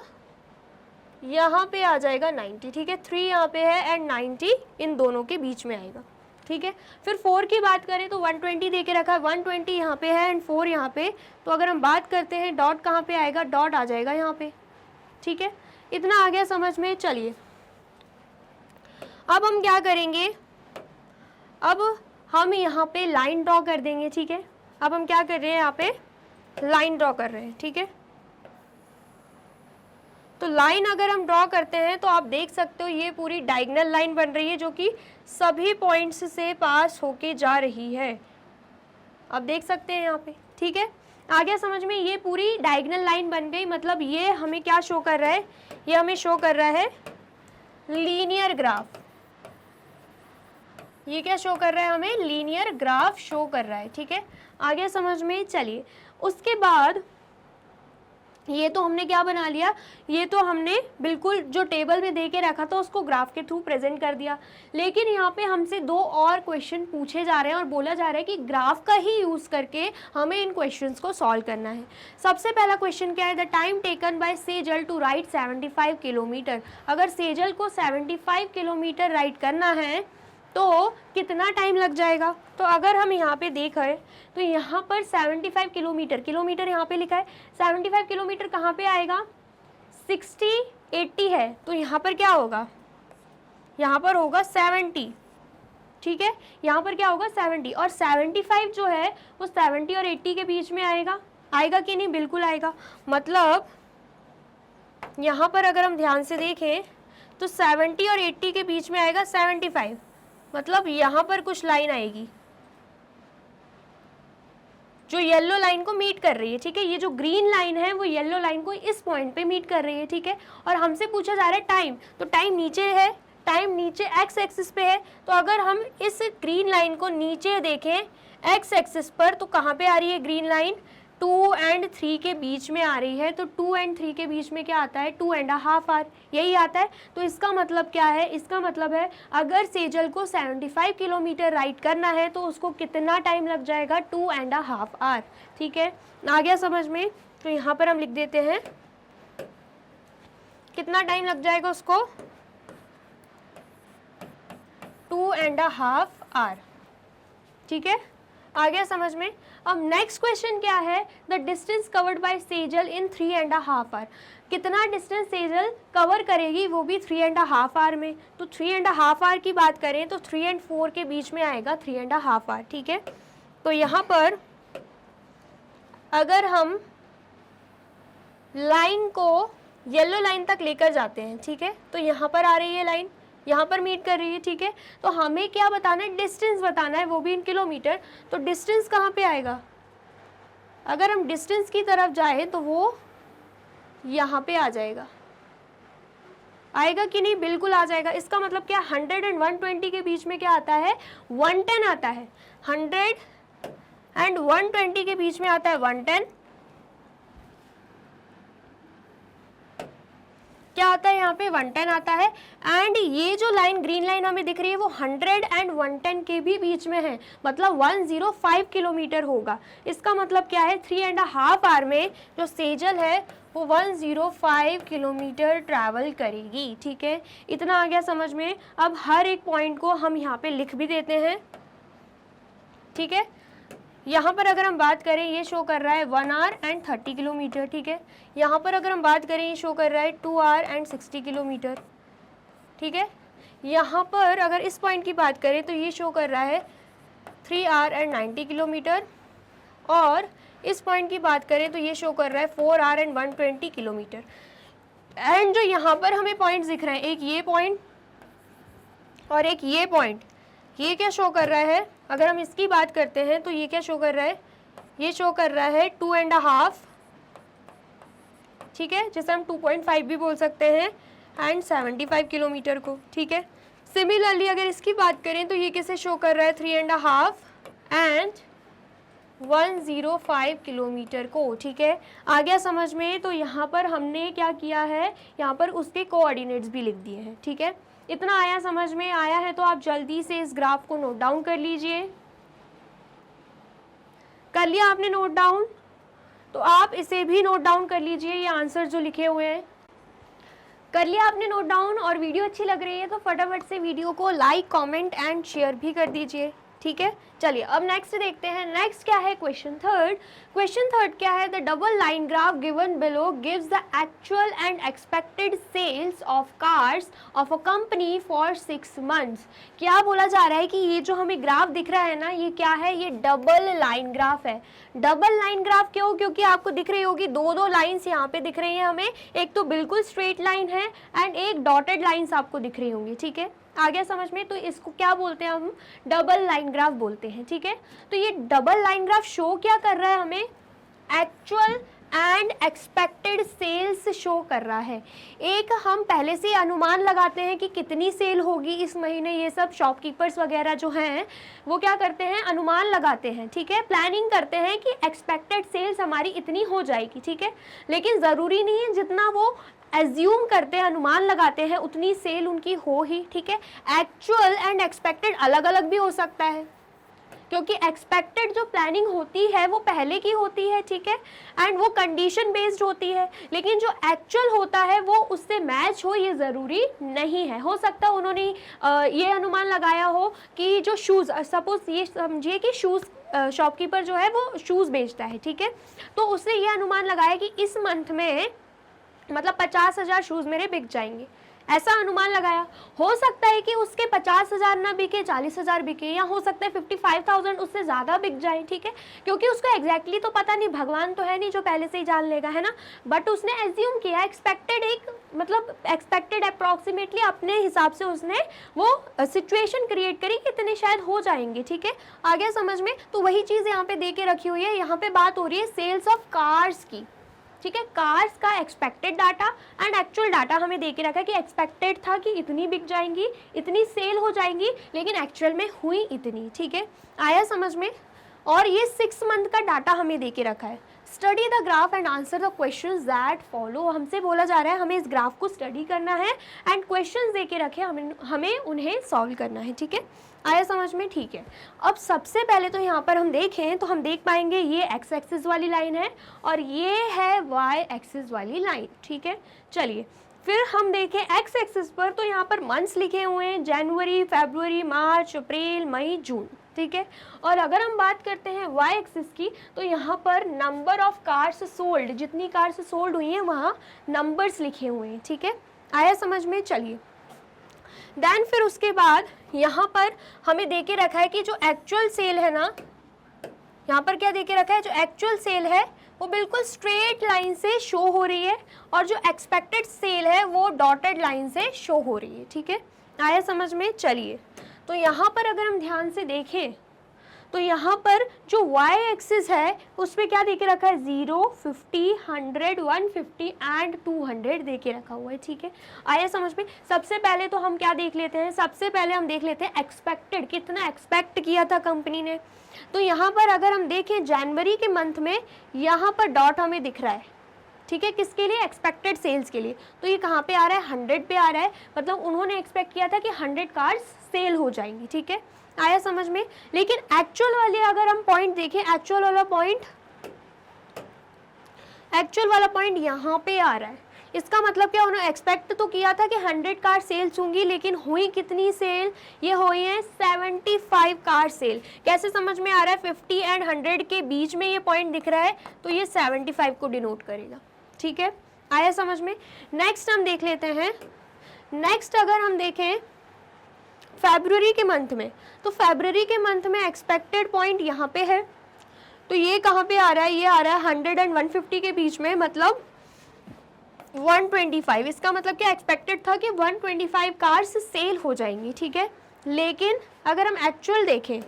यहाँ पे आ जाएगा 90, ठीक है। 3 यहाँ पे है एंड 90 इन दोनों के बीच में आएगा, ठीक है। फिर 4 की बात करें तो 120 दे के रखा है, 120 यहाँ पे है एंड 4 यहाँ पे, तो अगर हम बात करते हैं डॉट कहाँ पे आएगा, डॉट आ जाएगा यहाँ पे, ठीक है। इतना आ गया समझ में। चलिए अब हम क्या करेंगे, अब हम यहाँ पे लाइन ड्रॉ कर देंगे, ठीक है। अब हम क्या कर रहे हैं, यहाँ पे लाइन ड्रॉ कर रहे हैं, ठीक है। तो लाइन अगर हम ड्रॉ करते हैं तो आप देख सकते हो ये पूरी डायगोनल लाइन बन रही है जो कि सभी पॉइंट्स से पास होके जा रही है, आप देख सकते हैं यहाँ पे, ठीक है। आ गया समझ में, ये पूरी डायगोनल लाइन बन गई। मतलब ये हमें क्या शो कर रहा है, ये हमें शो कर रहा है लीनियर ग्राफ। ये क्या शो कर रहा है, हमें लीनियर ग्राफ शो कर रहा है, ठीक है। आ गया समझ में। चलिए उसके बाद ये तो हमने क्या बना लिया, ये तो हमने बिल्कुल जो टेबल में दे के रखा था उसको ग्राफ के थ्रू प्रेजेंट कर दिया। लेकिन यहाँ पे हमसे 2 और क्वेश्चन पूछे जा रहे हैं और बोला जा रहा है कि ग्राफ का ही यूज़ करके हमें इन क्वेश्चंस को सॉल्व करना है। सबसे पहला क्वेश्चन क्या है, the time taken by Sejal to ride 75 kilometre. अगर सेजल को 75 किलोमीटर राइट करना है तो कितना टाइम लग जाएगा। तो अगर हम यहाँ पे देखें तो यहाँ पर 75 किलोमीटर, किलोमीटर यहाँ पे लिखा है, 75 किलोमीटर कहाँ पे आएगा, 60 80 है, तो यहाँ पर क्या होगा, यहाँ पर होगा 70, ठीक है। यहाँ पर क्या होगा 70, और 75 जो है वो 70 और 80 के बीच में आएगा, आएगा कि नहीं, बिल्कुल आएगा। मतलब यहाँ पर अगर हम ध्यान से देखें तो 70 और 80 के बीच में आएगा 75, मतलब यहाँ पर कुछ लाइन आएगी जो येलो लाइन को मीट कर रही है, ठीक है। ये जो ग्रीन लाइन है वो येलो लाइन को इस पॉइंट पे मीट कर रही है, ठीक है। और हमसे पूछा जा रहा है टाइम, तो टाइम नीचे है, टाइम नीचे एक्स एक्सिस पे है, तो अगर हम इस ग्रीन लाइन को नीचे देखें एक्स एक्सिस पर तो कहाँ पे आ रही है ग्रीन लाइन, 2 एंड 3 के बीच में आ रही है। तो 2 एंड 3 के बीच में क्या आता है, 2.5 आवर, यही आता है। तो इसका मतलब क्या है, इसका मतलब है अगर सेजल को 75 किलोमीटर राइड करना है तो उसको कितना टाइम लग जाएगा, 2.5 आवर, ठीक है। आ गया समझ में। तो यहाँ पर हम लिख देते हैं कितना टाइम लग जाएगा उसको, 2.5 आवर, ठीक है। आ गया समझ में। अब नेक्स्ट क्वेश्चन क्या है, the distance covered by Sejal in 3.5 hour. कितना डिस्टेंस सेजल कवर करेगी वो भी 3.5 आवर में। तो 3.5 आवर की बात करें तो 3 एंड 4 के बीच में आएगा 3.5 आवर, ठीक है। तो यहाँ पर अगर हम लाइन को येलो लाइन तक लेकर जाते हैं, ठीक है, तो यहाँ पर आ रही है लाइन, यहाँ पर मीट कर रही है, ठीक है। तो हमें क्या बताना है, डिस्टेंस बताना है, वो भी इन किलोमीटर। तो डिस्टेंस कहाँ पे आएगा, अगर हम डिस्टेंस की तरफ जाए तो वो यहाँ पे आ जाएगा, आएगा कि नहीं, बिल्कुल आ जाएगा। इसका मतलब क्या, 100 एंड 120 के बीच में क्या आता है, 110 आता है। 100 एंड 120 के बीच में आता है 110, क्या आता है यहाँ पे, 110 आता है। एंड ये जो लाइन ग्रीन लाइन हमें दिख रही है वो 100 एंड 110 के भी बीच में है, मतलब 105 किलोमीटर होगा। इसका मतलब क्या है, 3.5 आवर में जो सेजल है वो 105 किलोमीटर ट्रैवल करेगी, ठीक है। इतना आ गया समझ में। अब हर एक पॉइंट को हम यहाँ पे लिख भी देते हैं, ठीक है। यहाँ पर अगर हम बात करें ये शो कर रहा है 1 आवर एंड 30 किलोमीटर, ठीक है। यहाँ पर अगर हम बात करें ये शो कर रहा है 2 आवर एंड 60 किलोमीटर, ठीक है। यहाँ पर अगर इस पॉइंट की बात करें तो ये शो कर रहा है 3 आवर एंड 90 किलोमीटर, और इस पॉइंट की बात करें तो ये शो कर रहा है 4 आवर एंड 120 किलोमीटर। एंड जो यहाँ पर हमें पॉइंट्स दिख रहे हैं, एक ये पॉइंट और एक ये पॉइंट, ये क्या शो कर रहा है, अगर हम इसकी बात करते हैं तो ये क्या शो कर रहा है, ये शो कर रहा है 2.5, ठीक है, जिसे हम 2.5 भी बोल सकते हैं, एंड 75 किलोमीटर को, ठीक है। सिमिलरली अगर इसकी बात करें तो ये किसे शो कर रहा है, 3.5 एंड 105 किलोमीटर को, ठीक है। आ गया समझ में। तो यहाँ पर हमने क्या किया है, यहाँ पर उसके कोऑर्डिनेट्स भी लिख दिए हैं, ठीक है। इतना आया समझ में? आया है तो आप जल्दी से इस ग्राफ को नोट डाउन कर लीजिए। कर लिया आपने नोट डाउन? तो आप इसे भी नोट डाउन कर लीजिए, ये आंसर जो लिखे हुए हैं। कर लिया आपने नोट डाउन? और वीडियो अच्छी लग रही है तो फटाफट से वीडियो को लाइक, कमेंट एंड शेयर भी कर दीजिए, ठीक है। चलिए अब नेक्स्ट देखते हैं। नेक्स्ट क्या है, क्वेश्चन थर्ड। क्वेश्चन थर्ड क्या है, the double line graph given below gives the actual and expected sales of cars of a company for 6 months. क्या बोला जा रहा है कि ये जो हमें ग्राफ दिख रहा है ना, ये क्या है, ये डबल लाइन ग्राफ है। डबल लाइन ग्राफ क्यों? क्योंकि आपको दिख रही होगी दो लाइन्स यहाँ पे दिख रही हैं हमें, एक तो बिल्कुल स्ट्रेट लाइन है एंड एक डॉटेड लाइन्स आपको दिख रही होंगी, ठीक है। आ गया समझ में? तो इसको क्या बोलते हैं हम, डबल लाइन ग्राफ बोलते हैं, ठीक है। तो ये डबल लाइन ग्राफ शो क्या कर रहा है हमें, actual and expected sales show कर रहा है। एक हम पहले से अनुमान लगाते हैं कि कितनी सेल होगी इस महीने, ये सब शॉपकीपर्स वगैरह जो हैं वो क्या करते हैं, अनुमान लगाते हैं, ठीक है। प्लानिंग करते हैं कि एक्सपेक्टेड सेल्स हमारी इतनी हो जाएगी, ठीक है। लेकिन ज़रूरी नहीं है जितना वो एज्यूम करते हैं, अनुमान लगाते हैं, उतनी सेल उनकी हो ही, ठीक है। एक्चुअल एंड एक्सपेक्टेड अलग अलग भी हो सकता है, क्योंकि एक्सपेक्टेड जो प्लानिंग होती है वो पहले की होती है, ठीक है, एंड वो कंडीशन बेस्ड होती है। लेकिन जो एक्चुअल होता है वो उससे मैच हो ये ज़रूरी नहीं है। हो सकता है उन्होंने ये अनुमान लगाया हो कि जो शूज़, सपोज ये समझिए कि शूज़ शॉपकीपर जो है वो शूज़ बेचता है, ठीक है। तो उसने ये अनुमान लगाया कि इस मंथ में मतलब 50,000 शूज़ मेरे बिक जाएंगे, ऐसा अनुमान लगाया। हो सकता है कि उसके 50,000 ना बिके, 40,000 बिके, या हो सकता है 55,000 उससे ज़्यादा बिक जाए, ठीक है। क्योंकि उसको एग्जैक्टली तो पता नहीं, भगवान तो है नहीं जो पहले से ही जान लेगा, है ना। बट उसने एज्यूम किया, एक्सपेक्टेड, एक मतलब एक्सपेक्टेड अप्रॉक्सीमेटली अपने हिसाब से उसने वो सिचुएशन क्रिएट करी कि इतने शायद हो जाएंगे, ठीक है। आ गया समझ में? तो वही चीज़ यहाँ पे दे के रखी हुई है। यहाँ पे बात हो रही है सेल्स ऑफ कार्स की, ठीक है। कार्स का expected data and actual data हमें दे के रखा है कि एक्सपेक्टेड था कि इतनी बिक जाएंगी, इतनी सेल हो जाएंगी, लेकिन एक्चुअल में हुई इतनी, ठीक है। आया समझ में? और ये 6 मंथ का डाटा हमें दे के रखा है। Study the graph and answer the questions that follow. हमसे बोला जा रहा है हमें इस ग्राफ को स्टडी करना है एंड क्वेश्चंस दे के रखे, हमें उन्हें सॉल्व करना है, ठीक है। आया समझ में? ठीक है। अब सबसे पहले तो यहाँ पर हम देखें तो हम देख पाएंगे ये एक्स एक्सिस वाली लाइन है और ये है वाई एक्सिस वाली लाइन, ठीक है। चलिए फिर हम देखें एक्स एक्सिस पर, तो यहाँ पर मंथ्स लिखे हुए हैं, जनवरी, फरवरी, मार्च, अप्रैल, मई, जून, ठीक है। और अगर हम बात करते हैं वाई एक्सिस की, तो यहाँ पर नंबर ऑफ कार्स सोल्ड, जितनी कार्स सोल्ड हुई हैं वहाँ नंबर्स लिखे हुए हैं, ठीक है। आया समझ में? चलिए देन फिर उसके बाद यहाँ पर हमें दे के रखा है कि जो एक्चुअल सेल है ना, यहाँ पर क्या दे के रखा है, जो एक्चुअल सेल है वो बिल्कुल स्ट्रेट लाइन से शो हो रही है और जो एक्सपेक्टेड सेल है वो डॉटेड लाइन से शो हो रही है, ठीक है। आया समझ में? चलिए तो यहाँ पर अगर हम ध्यान से देखें तो यहाँ पर जो y एक्सिस है उस पर क्या दे के रखा है, 0, 50, 100, 150 एंड 200 दे के रखा हुआ है, ठीक है। आया समझ में? सबसे पहले तो हम क्या देख लेते हैं, सबसे पहले हम देख लेते हैं एक्सपेक्टेड, कितना एक्सपेक्ट किया था कंपनी ने। तो यहाँ पर अगर हम देखें जनवरी के मंथ में यहाँ पर डॉट हमें दिख रहा है, ठीक है, किसके लिए, एक्सपेक्टेड सेल्स के लिए। तो ये कहाँ पे आ रहा है, 100 पे आ रहा है, मतलब उन्होंने एक्सपेक्ट किया था कि 100 कार्स सेल हो जाएंगी, ठीक है। आया समझ में? लेकिन एक्चुअल वाले अगर हम पॉइंट देखें, एक्चुअल वाला पॉइंट यहाँ पे आ रहा है। इसका मतलब क्या, उन्होंने एक्सपेक्ट तो किया था कि 100 कार सेल्स होंगी, लेकिन हुई कितनी सेल, ये हुई है 75 कार सेल। कैसे समझ में आ रहा है, 50 एंड 100 के बीच में ये पॉइंट दिख रहा है, तो ये 75 को डिनोट करेगा, ठीक है। आया समझ में? नेक्स्ट हम देख लेते हैं। नेक्स्ट अगर हम देखें फरवरी के मंथ में, तो फरवरी के मंथ में एक्सपेक्टेड पॉइंट यहाँ पे है, तो ये कहाँ पे आ रहा है, ये आ रहा है 100 एंड 150 के बीच में, मतलब 125। इसका मतलब क्या, एक्सपेक्टेड था कि 125 कार्स सेल हो जाएंगी, ठीक है। लेकिन अगर हम एक्चुअल देखें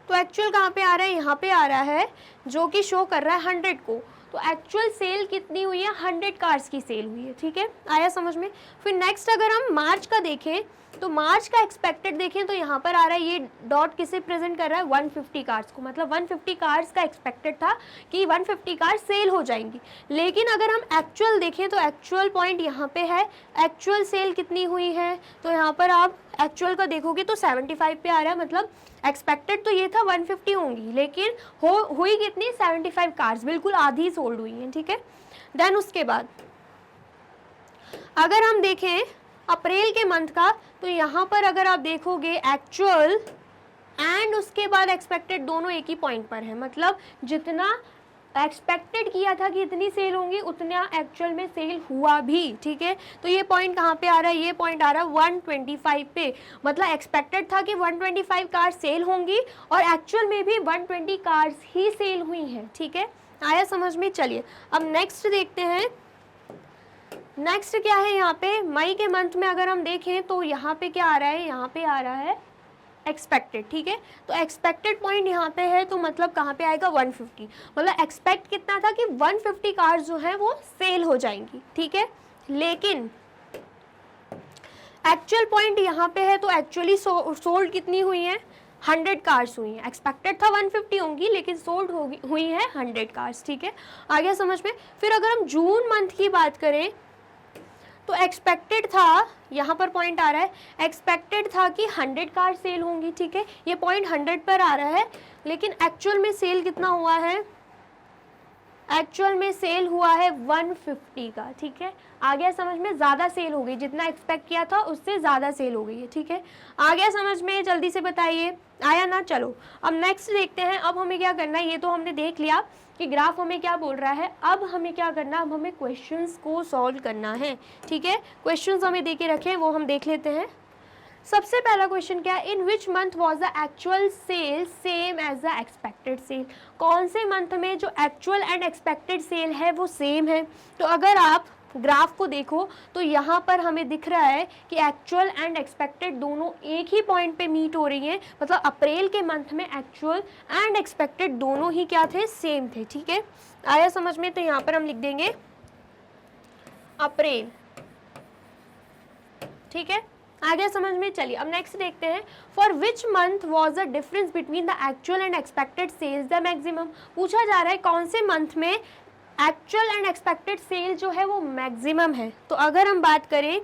तो एक्चुअल कहाँ पे आ रहा है, यहाँ पे आ रहा है जो कि शो कर रहा है 100 को, तो एक्चुअल सेल कितनी हुई है, 100 कार्स की सेल हुई है, ठीक है, आया समझ में। फिर नेक्स्ट अगर हम मार्च का देखें तो मार्च का एक्सपेक्टेड देखें तो यहाँ पर आ रहा है, ये डॉट किसे प्रेजेंट कर रहा है, 150 कार्स को, मतलब 150 कार्स का एक्सपेक्टेड था कि 150 कार्स सेल हो जाएंगी। लेकिन अगर हम एक्चुअल देखें तो एक्चुअल पॉइंट यहाँ पे है, एक्चुअल सेल कितनी हुई है, तो यहाँ पर आप एक्चुअल का देखोगे तो 75 पे आ रहा है, मतलब एक्सपेक्टेड तो ये था 150 होंगी, लेकिन हुई कितनी, 75 कार्स, बिल्कुल आधी सोल्ड हुई हैं, ठीक है। देन उसके बाद अगर हम देखें अप्रैल के मंथ का, तो यहाँ पर अगर आप देखोगे एक्चुअल एंड उसके बाद एक्सपेक्टेड दोनों एक ही पॉइंट पर है, मतलब जितना एक्सपेक्टेड किया था कि इतनी सेल होंगी उतना एक्चुअल में सेल हुआ भी, ठीक है। तो ये पॉइंट कहाँ पे आ रहा है, ये पॉइंट आ रहा है 125 पे, मतलब एक्सपेक्टेड था कि 125 कार्स सेल होंगी और एक्चुअल में भी 120 कार्स ही सेल हुई हैं, ठीक है, आया समझ में। चलिए अब नेक्स्ट देखते हैं, नेक्स्ट क्या है यहाँ पे, मई के मंथ में अगर हम देखें तो यहाँ पे क्या आ रहा है, यहाँ पे आ रहा है एक्सपेक्टेड, ठीक है। तो एक्सपेक्टेड पॉइंट यहाँ पे है, तो मतलब कहाँ पे आएगा, 150, मतलब एक्सपेक्ट कितना था कि 150 कार्स जो है वो सेल हो जाएंगी, ठीक है। लेकिन एक्चुअल पॉइंट यहाँ पे है, तो एक्चुअली सोल्ड कितनी हुई है, 100 कार्स हुई हैं, एक्सपेक्टेड था 150 होंगी लेकिन सोल्ड हुई है 100 कार्स, ठीक है, आ गया समझ में। फिर अगर हम जून मंथ की बात करें तो एक्सपेक्टेड था, यहाँ पर पॉइंट आ रहा है, एक्सपेक्टेड था कि 100 कार सेल होंगी, ठीक है, ये पॉइंट 100 पर आ रहा है, लेकिन एक्चुअल में सेल कितना हुआ है, एक्चुअल में सेल हुआ है 150 का, ठीक है, आ गया समझ में, ज़्यादा सेल हो गई, जितना एक्सपेक्ट किया था उससे ज़्यादा सेल हो गई है, ठीक है, आ गया समझ में, जल्दी से बताइए, आया ना। चलो अब नेक्स्ट देखते हैं, अब हमें क्या करना है, ये तो हमने देख लिया कि ग्राफ हमें क्या बोल रहा है, अब हमें क्या करना है, अब हमें क्वेश्चंस को सॉल्व करना है, ठीक है, क्वेश्चंस हमें दे के रखे वो हम देख लेते हैं। सबसे पहला क्वेश्चन क्या है, in which month was the actual sale same as the expected sale, कौन से मंथ में जो एक्चुअल एंड एक्सपेक्टेड सेल है वो सेम है। तो अगर आप ग्राफ को देखो तो यहाँ पर हमें दिख रहा है कि एक्चुअल एंड एक्सपेक्टेड दोनों एक ही पॉइंट पे मीट हो रही हैं, मतलब अप्रैल के मंथ में एक्चुअल एंड एक्सपेक्टेड दोनों ही क्या थे, सेम थे, ठीक है, आया समझ में। तो यहाँ पर हम लिख देंगे अप्रैल, ठीक है, आ गया समझ में। चलिए अब नेक्स्ट देखते हैं, for which month was the difference between the actual and expected sales the maximum, पूछा जा रहा है कौन से मंथ में एक्चुअल एंड एक्सपेक्टेड सेल जो है वो मैक्सिमम है। तो अगर हम बात करें,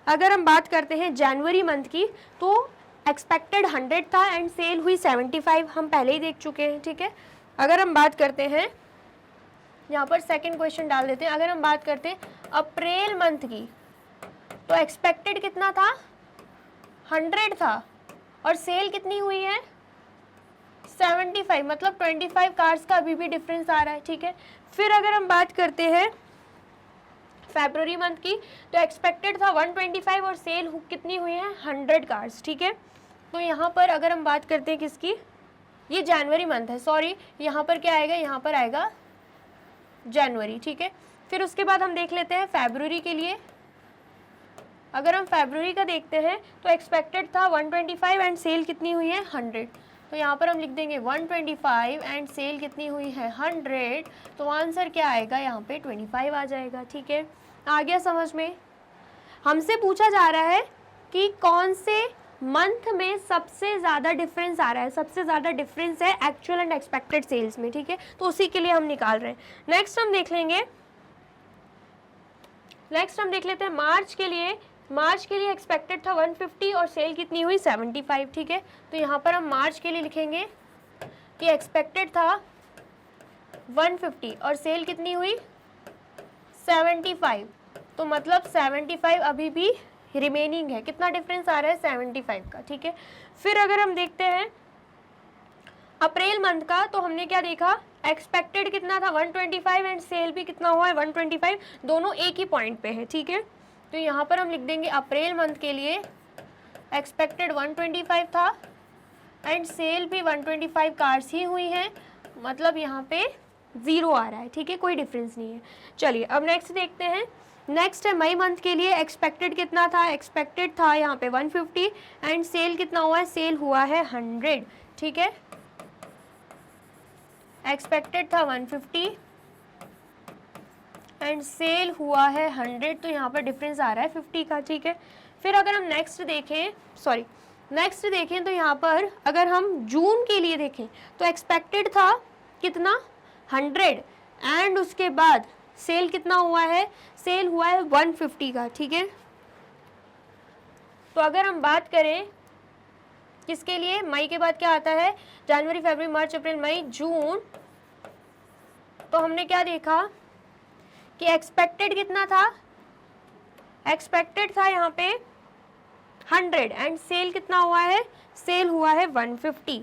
अगर हम बात करते हैं जनवरी मंथ की, तो एक्सपेक्टेड 100 था एंड सेल हुई 75, हम पहले ही देख चुके हैं, ठीक है। अगर हम बात करते हैं, यहाँ पर सेकंड क्वेश्चन डाल देते हैं, अगर हम बात करते हैं अप्रैल मंथ की, तो एक्सपेक्टेड कितना था, 100 था और सेल कितनी हुई है, 75, मतलब 25 कार्स का अभी भी डिफरेंस आ रहा है, ठीक है। फिर अगर हम बात करते हैं फरवरी मंथ की, तो एक्सपेक्टेड था 125 और सेल कितनी हुई है, 100 कार्स, ठीक है। तो यहाँ पर अगर हम बात करते हैं किसकी, ये जनवरी मंथ है, सॉरी, यहाँ पर क्या आएगा, यहाँ पर आएगा जनवरी, ठीक है। फिर उसके बाद हम देख लेते हैं फरवरी के लिए, अगर हम फरवरी का देखते हैं तो एक्सपेक्टेड था 125 एंड सेल कितनी हुई है, 100, तो यहाँ पर हम लिख देंगे 125 एंड सेल कितनी हुई है, 100, तो आंसर क्या आएगा, यहाँ पे 25 आ जाएगा, ठीक है, आ गया समझ में। हमसे पूछा जा रहा है कि कौन से मंथ में सबसे ज़्यादा डिफरेंस आ रहा है, सबसे ज़्यादा डिफरेंस है एक्चुअल एंड एक्सपेक्टेड सेल्स में, ठीक है, तो उसी के लिए हम निकाल रहे हैं। नेक्स्ट हम देख लेंगे, नेक्स्ट हम देख लेते हैं मार्च के लिए, मार्च के लिए एक्सपेक्टेड था 150 और सेल कितनी हुई, 75, ठीक है। तो यहाँ पर हम मार्च के लिए लिखेंगे कि एक्सपेक्टेड था 150 और सेल कितनी हुई, 75, तो मतलब 75 अभी भी रिमेनिंग है, कितना डिफरेंस आ रहा है, 75 का, ठीक है। फिर अगर हम देखते हैं अप्रैल मंथ का, तो हमने क्या देखा, एक्सपेक्टेड कितना था 125 एंड सेल भी कितना हुआ है 125, दोनों एक ही पॉइंट पे है, ठीक है। तो यहाँ पर हम लिख देंगे अप्रैल मंथ के लिए एक्सपेक्टेड 125 था एंड सेल भी 125 कार्स ही हुई हैं, मतलब यहाँ पे 0 आ रहा है, ठीक है, कोई डिफरेंस नहीं है। चलिए अब नेक्स्ट देखते हैं, नेक्स्ट है मई मंथ के लिए, एक्सपेक्टेड कितना था, एक्सपेक्टेड था यहाँ पे 150 एंड सेल कितना हुआ है, सेल हुआ है 100, ठीक है। एक्सपेक्टेड था 150 एंड सेल हुआ है 100, तो यहाँ पर डिफरेंस आ रहा है 50 का, ठीक है। फिर अगर हम नेक्स्ट देखें तो यहाँ पर अगर हम जून के लिए देखें तो एक्सपेक्टेड था कितना 100 एंड उसके बाद सेल कितना हुआ है, सेल हुआ है 150 का, ठीक है। तो अगर हम बात करें किसके लिए, मई के बाद क्या आता है, जनवरी फरवरी मार्च अप्रैल मई जून, तो हमने क्या देखा कि एक्सपेक्टेड कितना था, एक्सपेक्टेड था यहाँ पे 100 एंड सेल कितना हुआ है, सेल हुआ है 150।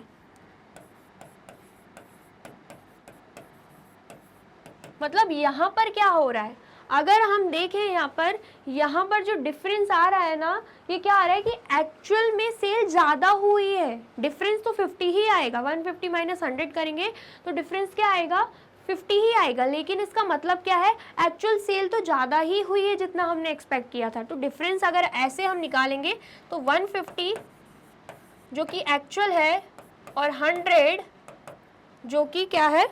मतलब यहाँ पर क्या हो रहा है, अगर हम देखें यहाँ पर जो डिफरेंस आ रहा है ना, ये क्या आ रहा है कि एक्चुअल में सेल ज़्यादा हुई है। डिफरेंस तो 50 ही आएगा, 150 माइनस 100 करेंगे तो डिफरेंस क्या आएगा, 50 ही आएगा। लेकिन इसका मतलब क्या है, एक्चुअल सेल तो ज़्यादा ही हुई है जितना हमने एक्सपेक्ट किया था। तो डिफरेंस अगर ऐसे हम निकालेंगे तो 150 जो कि एक्चुअल है और 100 जो कि क्या है,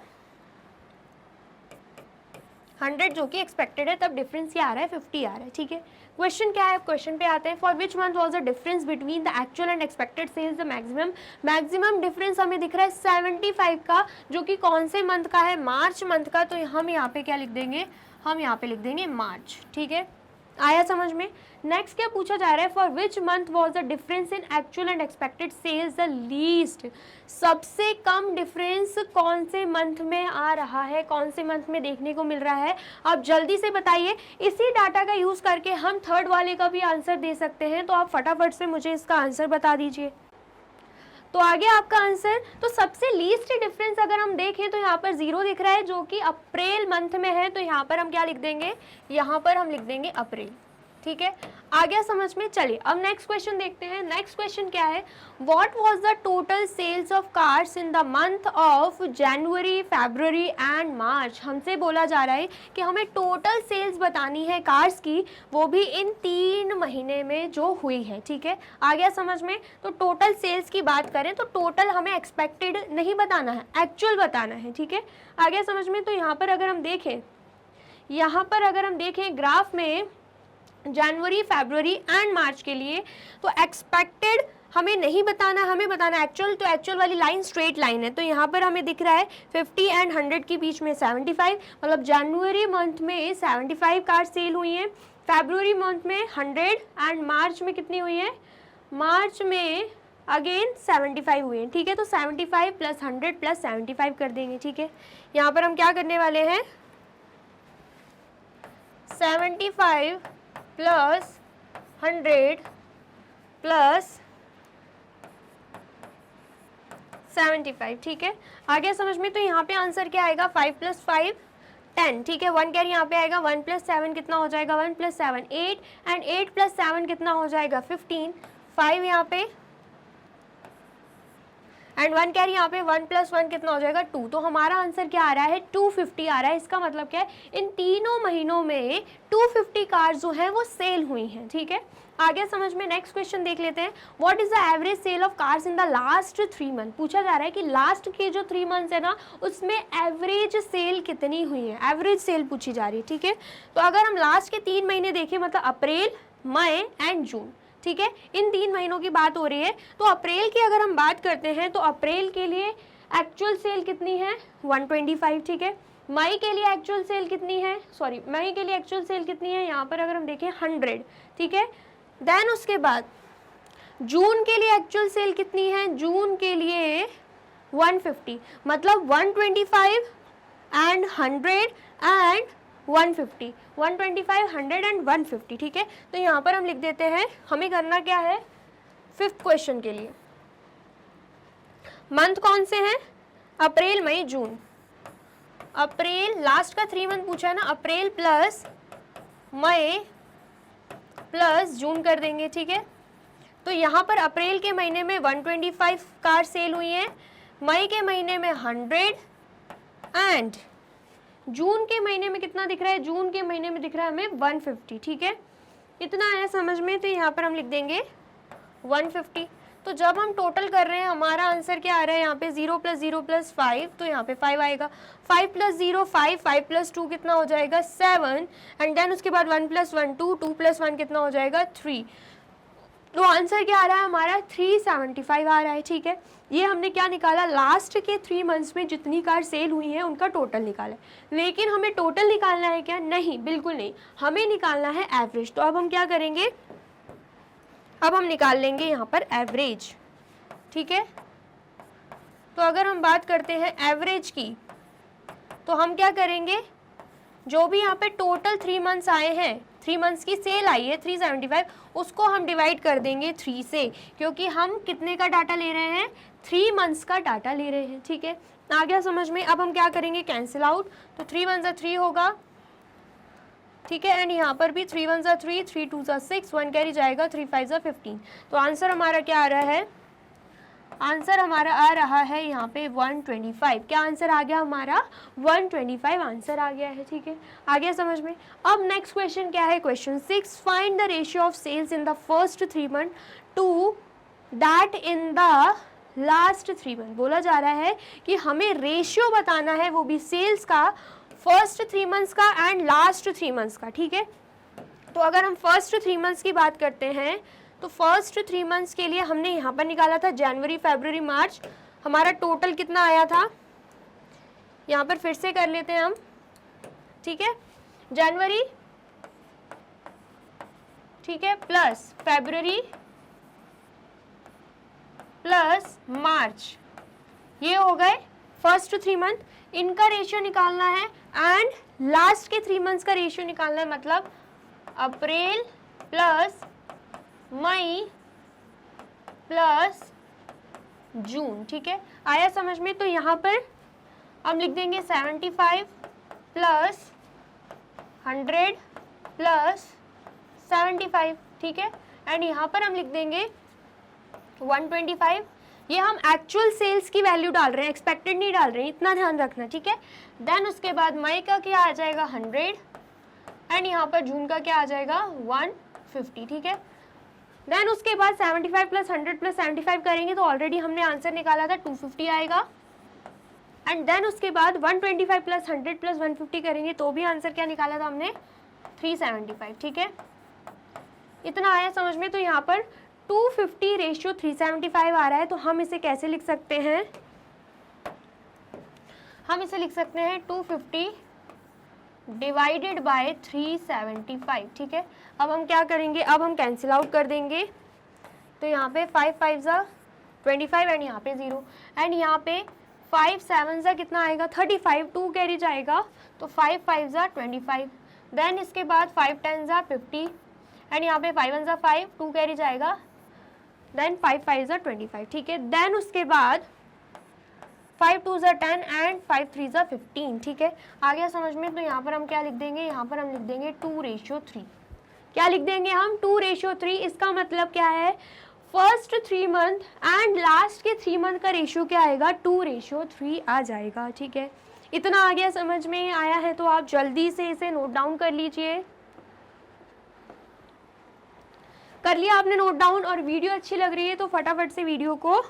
100 जो कि एक्सपेक्टेड है, तब डिफरेंस क्या आ रहा है, 50 आ रहा है, ठीक है। क्वेश्चन क्या है, क्वेश्चन पे आते हैं। For which month was the difference between the actual and expected sales the maximum difference हमें दिख रहा है 75 का, जो कि कौन से मंथ का है, मार्च मंथ का। तो हम यहाँ पे क्या लिख देंगे, हम यहाँ पे लिख देंगे मार्च, ठीक है। आया समझ में। नेक्स्ट क्या पूछा जा रहा है, for which month was the difference in actual and expected sales the least. सबसे कम डिफरेंस कौन से मंथ में आ रहा है, कौन से मंथ में देखने को मिल रहा है, आप जल्दी से बताइए। इसी डाटा का यूज करके हम थर्ड वाले का भी आंसर दे सकते हैं, तो आप फटाफट से मुझे इसका आंसर बता दीजिए। तो आगे आपका आंसर, तो सबसे लीस्ट डिफरेंस अगर हम देखें तो यहाँ पर 0 दिख रहा है जो कि अप्रैल मंथ में है, तो यहाँ पर हम क्या लिख देंगे, यहाँ पर हम लिख देंगे अप्रैल, ठीक है। आ गया समझ में। चलिए अब नेक्स्ट क्वेश्चन देखते हैं। नेक्स्ट क्वेश्चन क्या है, what was the total sales of cars in the month of January February and March. हमसे बोला जा रहा है कि हमें टोटल सेल्स बतानी है कार्स की, वो भी इन 3 महीने में जो हुई है, ठीक है। आ गया समझ में। तो टोटल सेल्स की बात करें तो टोटल हमें एक्सपेक्टेड नहीं बताना है, एक्चुअल बताना है, ठीक है। आ गया समझ में। तो यहाँ पर अगर हम देखें ग्राफ में जनवरी फरवरी एंड मार्च के लिए, तो एक्सपेक्टेड हमें नहीं बताना, हमें बताना एक्चुअल। तो एक्चुअल वाली लाइन स्ट्रेट लाइन है, तो यहाँ पर हमें दिख रहा है 50 एंड 100 के बीच में 75, मतलब जनवरी मंथ में 75 कार सेल हुई हैं, फरवरी मंथ में 100 एंड मार्च में कितनी हुई है, मार्च में अगेन 75 हुए हैं, ठीक है। तो 75 प्लस 100 प्लस 75 कर देंगे, ठीक है। यहाँ पर हम क्या करने वाले हैं, 75 प्लस 100 प्लस 75, ठीक है। आ गया समझ में। तो यहाँ पे आंसर क्या आएगा, 5 प्लस 5 10, ठीक है। 1 कैरी यहाँ पे आएगा, 1 प्लस 7 कितना हो जाएगा, 1 प्लस 7 8 एंड 8 प्लस 7 कितना हो जाएगा 15, 5 यहाँ पे एंड 1 कैरी यहाँ पे, 1 प्लस 1 कितना हो जाएगा 2। तो हमारा आंसर क्या आ रहा है, 250 आ रहा है। इसका मतलब क्या है, इन तीनों महीनों में 250 कार्स जो हैं वो सेल हुई हैं, ठीक है। आगे समझ में। नेक्स्ट क्वेश्चन देख लेते हैं। What is the average sale of cars in the last 3 month. पूछा जा रहा है कि लास्ट के जो 3 मंथ्स है ना, उसमें एवरेज सेल कितनी हुई है, एवरेज सेल पूछी जा रही है, ठीक है। तो अगर हम लास्ट के 3 महीने देखें, मतलब अप्रैल मई एंड जून, ठीक है, इन 3 महीनों की बात हो रही है। तो अप्रैल की अगर हम बात करते हैं तो अप्रैल के लिए एक्चुअल सेल कितनी है, 125, ठीक है। मई के लिए एक्चुअल सेल कितनी है, मई के लिए एक्चुअल सेल कितनी है, यहाँ पर अगर हम देखें 100, ठीक है। देन उसके बाद जून के लिए एक्चुअल सेल कितनी है, जून के लिए 150, मतलब 125 एंड 100 एंड 150, 125 100 एंड 150, ठीक है। तो यहाँ पर हम लिख देते हैं, हमें करना क्या है, 5th क्वेश्चन के लिए मंथ कौन से हैं, अप्रैल मई जून। अप्रैल लास्ट का 3 मंथ पूछा है ना, अप्रैल प्लस मई प्लस जून कर देंगे, ठीक है। तो यहाँ पर अप्रैल के महीने में 125 कार सेल हुई हैं, मई के महीने में 100 एंड जून के महीने में कितना दिख रहा है, जून के महीने में दिख रहा है हमें 150, ठीक है। इतना है समझ में। तो यहाँ पर हम लिख देंगे 150। तो जब हम टोटल कर रहे हैं हमारा आंसर क्या आ रहा है यहाँ पे 0 + 0 + 5, तो यहाँ पे 5 आएगा। 5 + 0 5, 5 + 2 कितना हो जाएगा 7, एंड देन उसके बाद 1 + 1 2, 2 + 1 कितना हो जाएगा 3। तो आंसर क्या आ रहा है हमारा 375 आ रहा है। ठीक है, ये हमने क्या निकाला, लास्ट के 3 मंथ्स में जितनी कार सेल हुई है उनका टोटल निकाला है। लेकिन हमें टोटल निकालना है क्या, नहीं बिल्कुल नहीं, हमें निकालना है एवरेज। तो अब हम क्या करेंगे, अब हम निकाल लेंगे यहाँ पर एवरेज। ठीक है, तो अगर हम बात करते हैं एवरेज की, तो हम क्या करेंगे, जो भी यहाँ पे टोटल 3 मंथ्स आए हैं, 3 मंथ्स की सेल आई है 375, उसको हम डिवाइड कर देंगे 3 से, क्योंकि हम कितने का डाटा ले रहे हैं, 3 मंथ्स का डाटा ले रहे हैं। ठीक है, आ गया समझ में। अब हम क्या करेंगे, कैंसिल आउट, तो 3 × 1 = 3 होगा। ठीक है, एंड यहाँ पर भी 3 × 1 = 3, 3 × 2 = 6, 1 कैरी जाएगा, 3 × 5 = 15। तो आंसर हमारा क्या आ रहा है, आंसर हमारा आ रहा है यहाँ पे 125। क्या आंसर आ गया हमारा, 125 आंसर आ गया है। ठीक है, आ गया समझ में। अब नेक्स्ट क्वेश्चन क्या है, question 6, find the ratio of sales in the first 3 month to that in the last 3 month. बोला जा रहा है कि हमें रेशियो बताना है, वो भी सेल्स का, फर्स्ट 3 मंथ्स का एंड लास्ट 3 मंथ्स का। ठीक है, तो अगर हम फर्स्ट 3 मंथ्स की बात करते हैं, तो फर्स्ट 3 मंथ्स के लिए हमने यहाँ पर निकाला था जनवरी, फरवरी, मार्च। हमारा टोटल कितना आया था, यहाँ पर फिर से कर लेते हैं हम। ठीक है, जनवरी, ठीक है, प्लस फरवरी प्लस मार्च, ये हो गए फर्स्ट 3 मंथ। इनका रेशियो निकालना है एंड लास्ट के 3 मंथ्स का रेशियो निकालना है, मतलब अप्रैल प्लस मई प्लस जून। ठीक है, आया समझ में। तो यहाँ पर हम लिख देंगे 75 प्लस 100 प्लस 75। ठीक है, एंड यहाँ पर हम लिख देंगे 125। ये हम एक्चुअल सेल्स की वैल्यू डाल रहे हैं, एक्सपेक्टेड नहीं डाल रहे हैं, इतना ध्यान रखना। ठीक है, देन उसके बाद मई का क्या आ जाएगा 100, एंड यहाँ पर जून का क्या आ जाएगा 150। ठीक है, देन उसके बाद 75 प्लस 100 प्लस 75 करेंगे तो ऑलरेडी हमने आंसर निकाला था 250 आएगा, एंड देन उसके बाद 125 प्लस 100 प्लस 150 करेंगे तो भी आंसर क्या निकाला था हमने 375। ठीक है, इतना आया समझ में। तो यहाँ पर 250 रेशियो 375 आ रहा है, तो हम इसे कैसे लिख सकते हैं, हम इसे लिख सकते हैं 250 डिवाइडेड बाय 375। ठीक है, अब हम क्या करेंगे, अब हम कैंसिल आउट कर देंगे। तो यहाँ पे 5 × 5 = 25 एंड यहाँ पे 0, एंड यहाँ पे 5 × 7 = कितना आएगा 35, 2 कैरी जाएगा, तो 5 × 5 = 25। देन इसके बाद 5 × 10 = 50, एंड यहाँ पे 5 × 1 = 5, 2 कैरी जाएगा, देन 5 × 5 = 25। ठीक है, देन उसके बाद 5 × 2 = 10 एंड 5 × 3 = 15। ठीक है, आ गया समझ में। तो यहाँ पर हम क्या लिख देंगे, यहाँ पर हम लिख देंगे 2:3। क्या लिख देंगे हम 2:3। इसका मतलब क्या है, फर्स्ट 3 मंथ एंड लास्ट के 3 मंथ का रेशियो क्या आएगा 2:3 आ जाएगा। ठीक है, इतना आ गया समझ में आया है, तो आप जल्दी से इसे नोट डाउन कर लीजिए। कर लिया आपने नोट डाउन, और वीडियो अच्छी लग रही है तो फटाफट से वीडियो को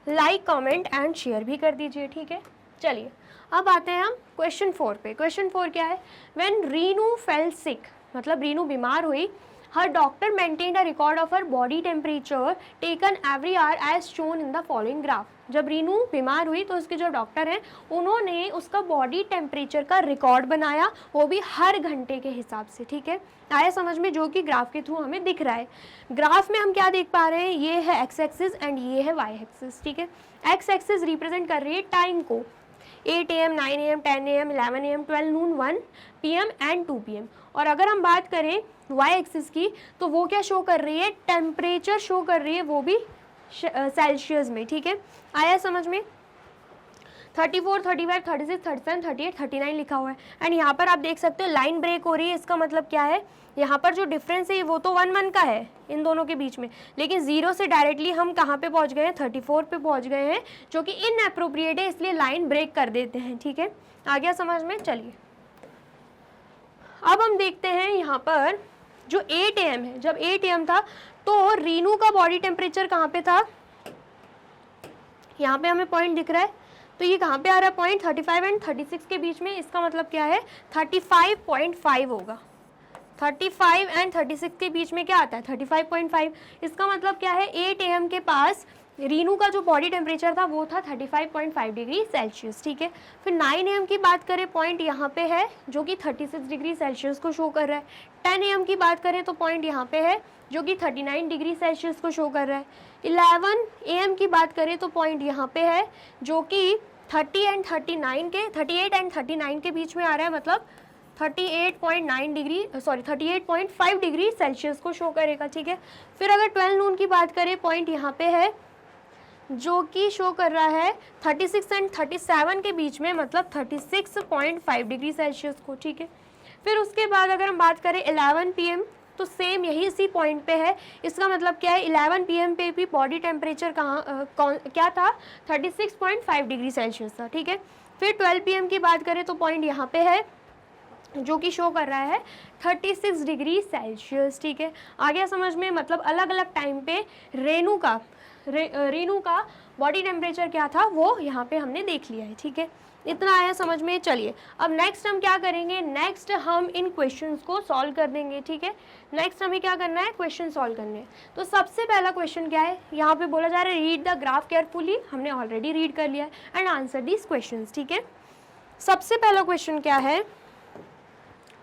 लाइक, कमेंट एंड शेयर भी कर दीजिए। ठीक है, चलिए अब आते हैं हम क्वेश्चन 4 पे। क्वेश्चन 4 क्या है, व्हेन रीनू फेल सिक, मतलब रीनू बीमार हुई, her doctor maintained a record of her body temperature taken every hour as shown in the following graph. जब रीनू बीमार हुई तो उसके जो डॉक्टर हैं उन्होंने उसका बॉडी टेम्परेचर का रिकॉर्ड बनाया, वो भी हर घंटे के हिसाब से। ठीक है, आया समझ में, जो कि ग्राफ के थ्रू हमें दिख रहा है। ग्राफ में हम क्या देख पा रहे हैं, ये है एक्स एक्सिस एंड ये है वाई एक्सिस। ठीक है, एक्स एक्सिस रिप्रेजेंट कर रही है टाइम को, 8 AM, 9 AM, 10 AM, 11 AM, 12 Noon, 1 PM and 2 PM। और अगर हम बात करें वाई एक्सिस की, तो वो क्या शो कर रही है, टेम्परेचर शो कर रही है, वो भी सेल्सियस में। ठीक है, आया समझ में। 34, 35, 36, 37, 38, 39 लिखा हुआ है, एंड यहाँ पर आप देख सकते हो लाइन ब्रेक हो रही है। इसका मतलब क्या है, यहाँ पर जो डिफरेंस है वो तो 1 का है इन दोनों के बीच में, लेकिन 0 से डायरेक्टली हम कहाँ पे पहुँच गए हैं, 34 पे पहुँच गए हैं, जो कि इनएप्रोप्रिएट है, इसलिए लाइन ब्रेक कर देते हैं। ठीक है, आ गया समझ में। चलिए अब हम देखते हैं यहाँ पर जो 8 AM है, जब 8 AM था तो रीनू का बॉडी टेम्परेचर कहाँ पे था, यहाँ पे हमें पॉइंट दिख रहा है, तो ये कहाँ पे आ रहा है पॉइंट 35 एंड 36 के बीच में, इसका मतलब क्या है 35.5 होगा। 35 एंड 36 के बीच में क्या आता है 35.5, इसका मतलब क्या है 8 AM के पास रीनू का जो बॉडी टेम्परेचर था वो था 35.5 डिग्री सेल्सियस, ठीक है। फिर 9 AM की बात करें, पॉइंट यहाँ पे है जो कि 36 डिग्री सेल्सियस को शो कर रहा है। 10 AM की बात करें तो पॉइंट यहाँ पे है जो कि 39 डिग्री सेल्सियस को शो कर रहा है। 11 AM की बात करें तो पॉइंट यहाँ पे है जो कि 38 एंड 39 के बीच में आ रहा है, मतलब 38.5 डिग्री सेल्सियस को शो करेगा, ठीक है। फिर अगर 12 नून की बात करें, पॉइंट यहाँ पे है जो कि शो कर रहा है 36 एंड 37 के बीच में, मतलब 36.5 डिग्री सेल्सियस को, ठीक है। फिर उसके बाद अगर हम बात करें 11 PM, तो सेम यही इसी पॉइंट पे है। इसका मतलब क्या है 11 PM पे भी बॉडी टेम्परेचर क्या था 36.5 डिग्री सेल्सियस था, ठीक है। फिर 12 PM की बात करें तो पॉइंट यहाँ पे है जो कि शो कर रहा है 36 डिग्री सेल्सियस, ठीक है। आ गया समझ में, मतलब अलग अलग टाइम पे रीनू का बॉडी टेम्परेचर क्या था वो यहाँ पे हमने देख लिया है, ठीक है। इतना आया समझ में। चलिए अब नेक्स्ट हम क्या करेंगे, नेक्स्ट हम इन क्वेश्चंस को सॉल्व कर देंगे, ठीक है। नेक्स्ट हमें क्या करना है, क्वेश्चन सॉल्व करने हैं। तो सबसे पहला क्वेश्चन क्या है, यहाँ पे बोला जा रहा है रीड द ग्राफ केयरफुली, हमने ऑलरेडी रीड कर लिया है, एंड आंसर दिस क्वेश्चंस, ठीक है। सबसे पहला क्वेश्चन क्या है,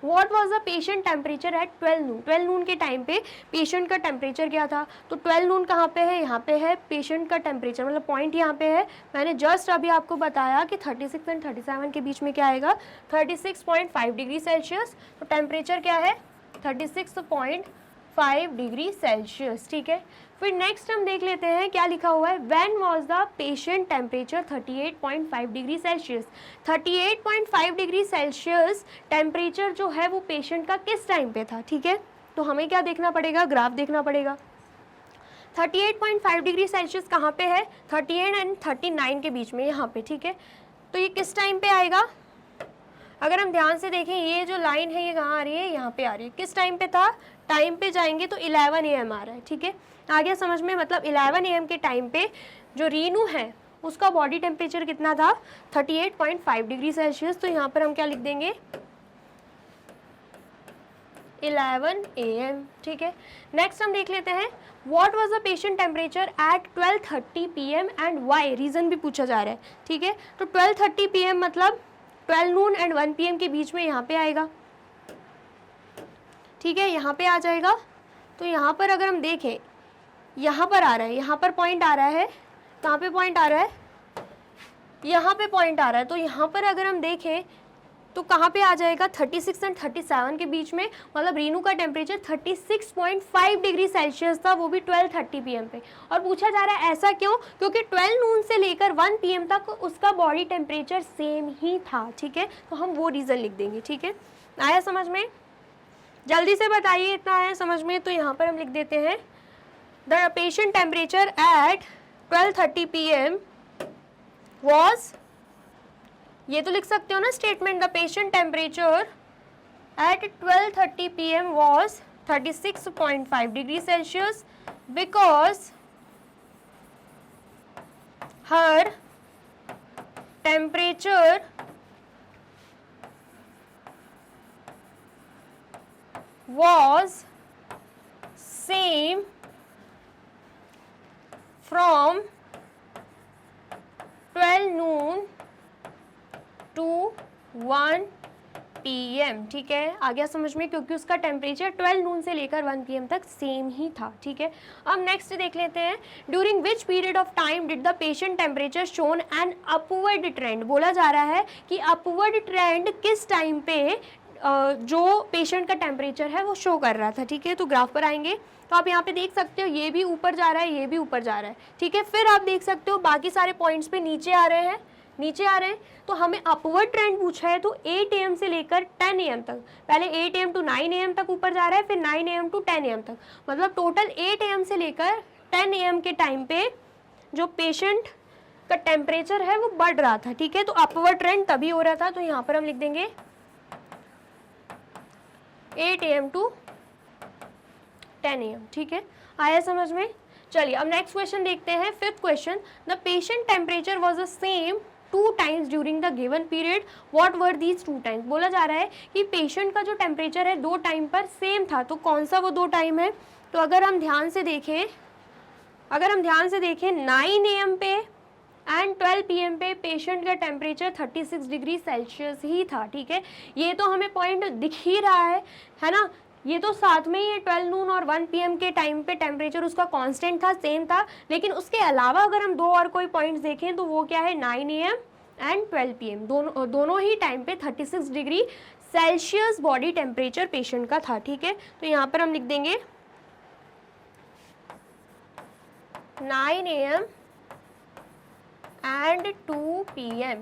What was the patient temperature at 12 noon? 12 नून के टाइम पे पेशेंट का टेम्परेचर क्या था, तो 12 नून कहाँ पे है, यहाँ पे है पेशेंट का टेम्परेचर, मतलब पॉइंट यहाँ पे है। मैंने जस्ट अभी आपको बताया कि 36 एंड 37 के बीच में क्या आएगा 36.5 डिग्री सेल्सियस, तो टेम्परेचर क्या है 36.5 डिग्री सेल्सियस, ठीक है। फिर नेक्स्ट हम देख लेते हैं क्या लिखा हुआ है, when was the patient temperature 38.5 degree Celsius. 38.5 degree Celsius temperature जो है वो पेशेंट का किस टाइम पे था, ठीक है। तो हमें क्या देखना पड़ेगा, ग्राफ देखना पड़ेगा। 38.5 डिग्री सेल्सियस कहाँ पे है, 38 एंड 39 के बीच में यहाँ पे, ठीक है। तो ये किस टाइम पे आएगा, अगर हम ध्यान से देखें ये जो लाइन है ये कहाँ आ रही है, यहाँ पे आ रही है। किस टाइम पे था, टाइम पे जाएंगे तो 11 AM आ रहा है, ठीक है। आ गया समझ में, मतलब 11 AM के टाइम पे जो रीनू है उसका बॉडी टेम्परेचर कितना था 38.5 डिग्री सेल्सियस। तो यहाँ पर हम क्या लिख देंगे 11 AM, ठीक है। नेक्स्ट हम देख लेते हैं what was the patient temperature at 12:30 PM and why, reason भी पूछा जा रहा है, ठीक है। तो 12:30 PM मतलब 12 नून एंड 1 PM के बीच में यहाँ पे आएगा, ठीक है, यहाँ पे आ जाएगा। तो यहाँ पर अगर हम देखें यहाँ पर आ रहा है, यहाँ पर पॉइंट आ रहा है, कहाँ पे पॉइंट आ रहा है, यहाँ पे पॉइंट आ रहा है। तो यहाँ पर अगर हम देखें तो कहाँ पे आ जाएगा 36 एंड 37 के बीच में, मतलब रीनू का टेम्परेचर 36.5 डिग्री सेल्सियस था, वो भी 12:30 PM पे। और पूछा जा रहा है ऐसा क्यों, क्योंकि 12 नून से लेकर 1 PM तक उसका बॉडी टेम्परेचर सेम ही था, ठीक है। तो हम वो रीज़न लिख देंगे, ठीक है। आया समझ में, जल्दी से बताइए इतना आया समझ में। तो यहाँ पर हम लिख देते हैं the patient temperature at 12:30 PM was, ये तो लिख सकते हो ना statement, the patient temperature at 12:30 PM was 36.5 degree Celsius because her temperature was same from 12 noon to 1 PM, ठीक है। आ गया समझ में, क्योंकि उसका टेम्परेचर 12 नून से लेकर 1 PM तक सेम ही था, ठीक है। अब नेक्स्ट देख लेते हैं during which period of time did the patient temperature shown an upward trend. बोला जा रहा है कि अपवर्ड ट्रेंड किस टाइम पे जो पेशेंट का टेम्परेचर है वो शो कर रहा था, ठीक है। तो ग्राफ पर आएंगे तो आप यहाँ पे देख सकते हो ये भी ऊपर जा रहा है, ये भी ऊपर जा रहा है, ठीक है। फिर आप देख सकते हो बाकी सारे पॉइंट्स पे नीचे आ रहे हैं, नीचे आ रहे हैं। तो हमें अपवर्ड ट्रेंड पूछा है, तो 8 AM से लेकर 10 AM तक, पहले 8 AM टू 9 AM तक ऊपर जा रहा है, फिर 9 AM टू 10 AM तक, मतलब टोटल 8 AM से लेकर 10 AM के टाइम पे जो पेशेंट का टेम्परेचर है वो बढ़ रहा था, ठीक है। तो अपवर्ड ट्रेंड तभी हो रहा था, तो यहाँ पर हम लिख देंगे 8 AM टू 10 AM, ठीक है। आया समझ में। चलिए अब नेक्स्ट क्वेश्चन देखते हैं, fifth question. The patient temperature was the same 2 times during the given period, what were these 2 times. बोला जा रहा है कि पेशेंट का जो टेम्परेचर है 2 टाइम पर सेम था, तो कौन सा वो 2 टाइम है। तो अगर हम ध्यान से देखें 9 AM पे एंड 12 PM पे पेशेंट का टेम्परेचर 36 डिग्री सेल्सियस ही था, ठीक है। ये तो हमें पॉइंट दिख ही रहा है ना। ये तो साथ में ही 12 नून और 1 PM के टाइम पे टेम्परेचर उसका कांस्टेंट था, सेम था। लेकिन उसके अलावा अगर हम 2 और कोई पॉइंट्स देखें तो वो क्या है, 9 AM एंड 12 PM दोनों ही टाइम पे 36 degree Celsius body temperature patient का था, ठीक है। तो यहाँ पर हम लिख देंगे 9 AM एंड 2 PM,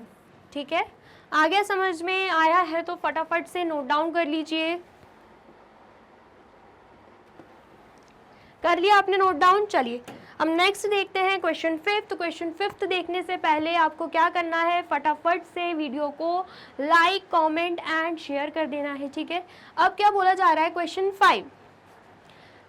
ठीक है। आगे समझ में आया है तो फटाफट से नोट डाउन कर लीजिए। कर लिया आपने नोट डाउन। चलिए अब नेक्स्ट देखते हैं क्वेश्चन फिफ्थ। क्वेश्चन फिफ्थ देखने से पहले आपको क्या करना है, फटाफट से वीडियो को लाइक, कमेंट एंड शेयर कर देना है, ठीक है। अब क्या बोला जा रहा है, question 5।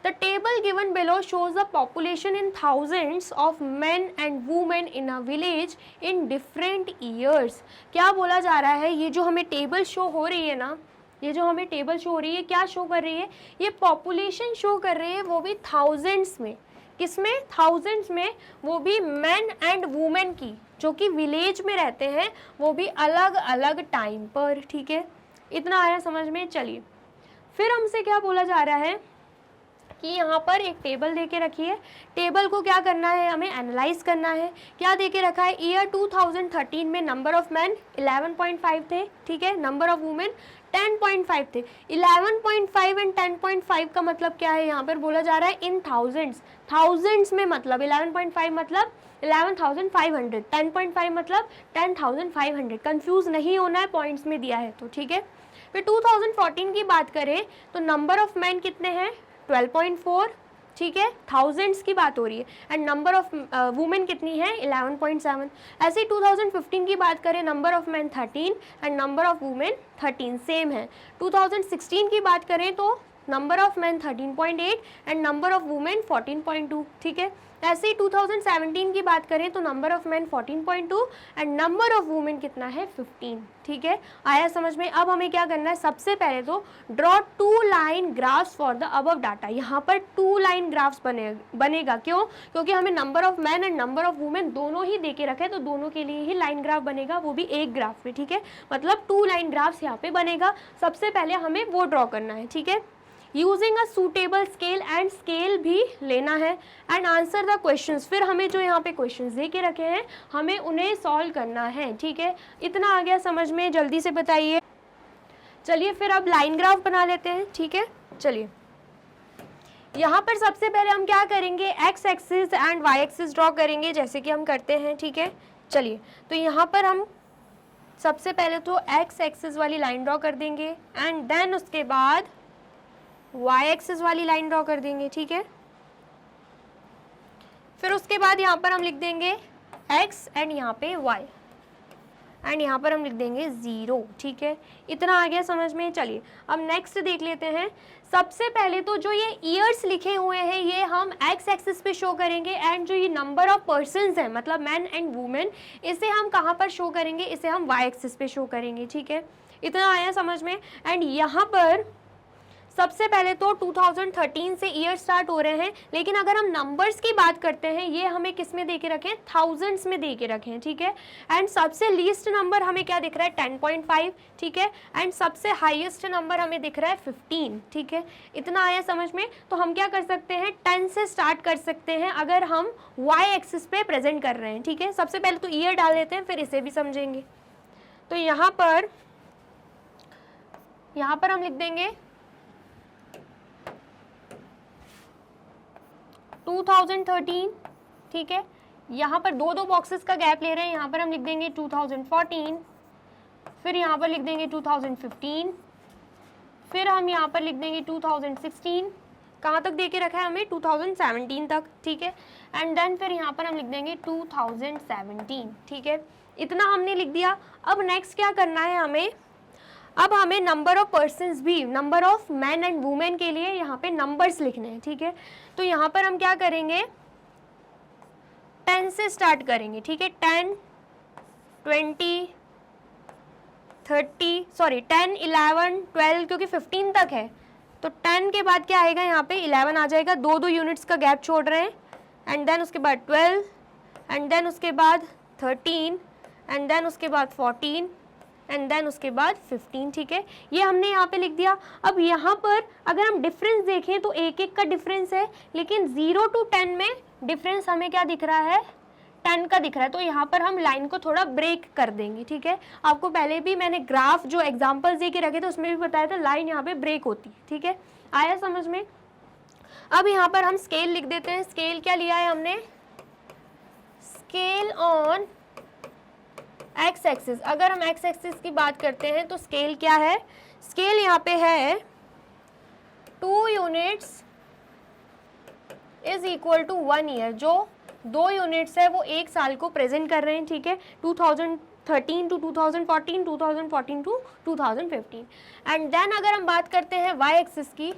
The table given below shows the population in thousands of men and women in a village in different years। क्या बोला जा रहा है, ये जो हमें टेबल शो हो रही है ना, ये जो हमें टेबल शो हो रही है, क्या शो कर रही है, ये पॉपुलेशन शो कर रही है, वो भी थाउजेंड्स में। किसमें, थाउजेंड्स में, वो भी मैन एंड वुमेन की, जो कि विलेज में रहते हैं, वो भी अलग अलग टाइम पर, ठीक है। इतना आया समझ में। चलिए फिर हमसे क्या बोला जा रहा है कि यहाँ पर एक टेबल दे के रखी है, टेबल को क्या करना है, हमें एनालाइज करना है। क्या दे के रखा है, ईयर 2013 में नंबर ऑफ मैन 11.5 थे, ठीक है, नंबर ऑफ वुमेन 10.5 थे। 11.5 एंड 10.5 का मतलब क्या है, यहाँ पर बोला जा रहा है इन थाउजेंड्स में, मतलब 11.5 मतलब 11,500, 10.5 मतलब 10,500। कंफ्यूज नहीं होना है, पॉइंट्स में दिया है तो, ठीक है। फिर 2014 की बात करें तो नंबर ऑफ मैन कितने हैं, 12.4, ठीक है, थाउजेंड्स की बात हो रही है। एंड नंबर ऑफ वुमेन कितनी है, 11.7। ऐसे ही 2015 की बात करें, number of man 13 and number of women 13, same है। 2016 की बात करें तो number of man 13.8 and number of women 14.2, ठीक है। ऐसे ही 2017 की बात करें तो number of man 14.2 and number of women कितना है, 15, ठीक है। आया समझ में। अब हमें क्या करना है, सबसे पहले तो draw 2 line graphs for the above data. यहाँ पर 2 लाइन ग्राफ्स बनेगा, क्यों, क्योंकि हमें number of man and number of women दोनों ही दे के रखे, तो दोनों के लिए ही लाइन ग्राफ बनेगा, वो भी एक ग्राफ में, ठीक है। मतलब 2 लाइन ग्राफ्स यहाँ पे बनेगा। सबसे पहले हमें वो ड्रॉ करना है, ठीक है। Using a suitable scale, and scale भी लेना है, एंड आंसर द क्वेश्चंस। फिर हमें जो यहाँ पे क्वेश्चंस दे के रखे हैं, हमें उन्हें सॉल्व करना है, ठीक है। इतना आ गया समझ में, जल्दी से बताइए। चलिए फिर अब लाइन ग्राफ बना लेते हैं, ठीक है। चलिए यहाँ पर सबसे पहले हम क्या करेंगे, X axis and Y axis draw करेंगे, जैसे कि हम करते हैं, ठीक है। चलिए तो यहाँ पर हम सबसे पहले तो एक्स एक्सिस वाली लाइन ड्रॉ कर देंगे, एंड देन उसके बाद वाई एक्सिस वाली लाइन ड्रॉ कर देंगे, ठीक है। फिर उसके बाद यहाँ पर हम लिख देंगे x एंड यहाँ पे y, एंड यहाँ पर हम लिख देंगे 0, ठीक है। इतना आ गया समझ में। चलिए अब नेक्स्ट देख लेते हैं। सबसे पहले तो जो ये ईयर्स लिखे हुए हैं, ये हम x एक्सिस पे शो करेंगे, एंड जो ये नंबर ऑफ पर्सन्स हैं, मतलब मैन एंड वुमेन, इसे हम कहाँ पर शो करेंगे, इसे हम y एक्सिस पे शो करेंगे, ठीक है। इतना आया समझ में। एंड यहाँ पर सबसे पहले तो 2013 से ईयर स्टार्ट हो रहे हैं, लेकिन अगर हम नंबर्स की बात करते हैं, ये हमें किस में दे के रखें, थाउजेंड्स में दे के रखें, ठीक है। एंड सबसे लीस्ट नंबर हमें क्या दिख रहा है, 10.5, ठीक है। एंड सबसे हाईएस्ट नंबर हमें दिख रहा है 15, ठीक है। इतना आया समझ में। तो हम क्या कर सकते हैं, 10 से स्टार्ट कर सकते हैं अगर हम y एक्सिस पे प्रेजेंट कर रहे हैं, ठीक है। सबसे पहले तो ईयर डाल देते हैं, फिर इसे भी समझेंगे। तो यहाँ पर हम लिख देंगे 2013, ठीक है। यहाँ पर दो बॉक्सेस का गैप ले रहे हैं, यहाँ पर हम लिख देंगे 2014, फिर यहाँ पर लिख देंगे 2015, फिर हम यहाँ पर लिख देंगे 2016, कहाँ तक दे के रखा है हमें, 2017 तक, ठीक है। एंड देन फिर यहाँ पर हम लिख देंगे 2017, ठीक है। इतना हमने लिख दिया। अब नेक्स्ट क्या करना है हमें, अब हमें नंबर ऑफ पर्सन्स भी, number of man and women के लिए यहाँ पे नंबर्स लिखने हैं, ठीक है। तो यहाँ पर हम क्या करेंगे, 10 से स्टार्ट करेंगे, ठीक है। 10, 20, 30, सॉरी 10, 11, 12, क्योंकि 15 तक है तो 10 के बाद क्या आएगा, यहाँ पे 11 आ जाएगा, दो यूनिट्स का गैप छोड़ रहे हैं। एंड देन उसके बाद 12, एंड देन उसके बाद 13, एंड देन उसके बाद 14, एंड देन उसके बाद 15, ठीक है। ये हमने यहाँ पे लिख दिया। अब यहाँ पर अगर हम डिफरेंस देखें तो एक एक का डिफरेंस है, लेकिन 0 to 10 में डिफरेंस हमें क्या दिख रहा है, 10 का दिख रहा है। तो यहाँ पर हम लाइन को थोड़ा ब्रेक कर देंगे, ठीक है। आपको पहले भी मैंने ग्राफ जो एग्जांपल्स दे के रखे थे उसमें भी बताया था लाइन यहाँ पे ब्रेक होती है, ठीक है। आया समझ में। अब यहाँ पर हम स्केल लिख देते हैं। स्केल क्या लिया है हमने, स्केल ऑन एक्स एक्सिस। अगर हम एक्स एक्सिस की बात करते हैं तो स्केल क्या है, स्केल यहाँ पे है 2 units is equal to 1 year. जो 2 यूनिट्स है वो 1 साल को प्रेजेंट कर रहे हैं, ठीक है। 2013 टू 2014, 2014 टू 2015। एंड देन अगर हम बात करते हैं वाई एक्सिस की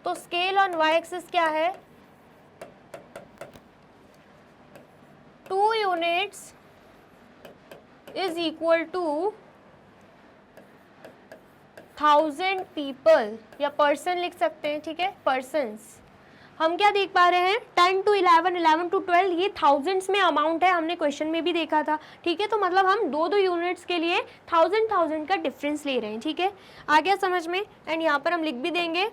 तो स्केल ऑन वाई एक्सिस क्या है, 2 units is equal to 1000 people, या पर्सन लिख सकते हैं, ठीक है, पर्सन्स। हम क्या देख पा रहे हैं, 10 to 11, 11 to 12, ये थाउजेंड्स में अमाउंट है, हमने क्वेश्चन में भी देखा था, ठीक है। तो मतलब हम दो यूनिट्स के लिए 1000 का डिफरेंस ले रहे हैं, ठीक है। आ गया समझ में। एंड यहाँ पर हम लिख भी देंगे,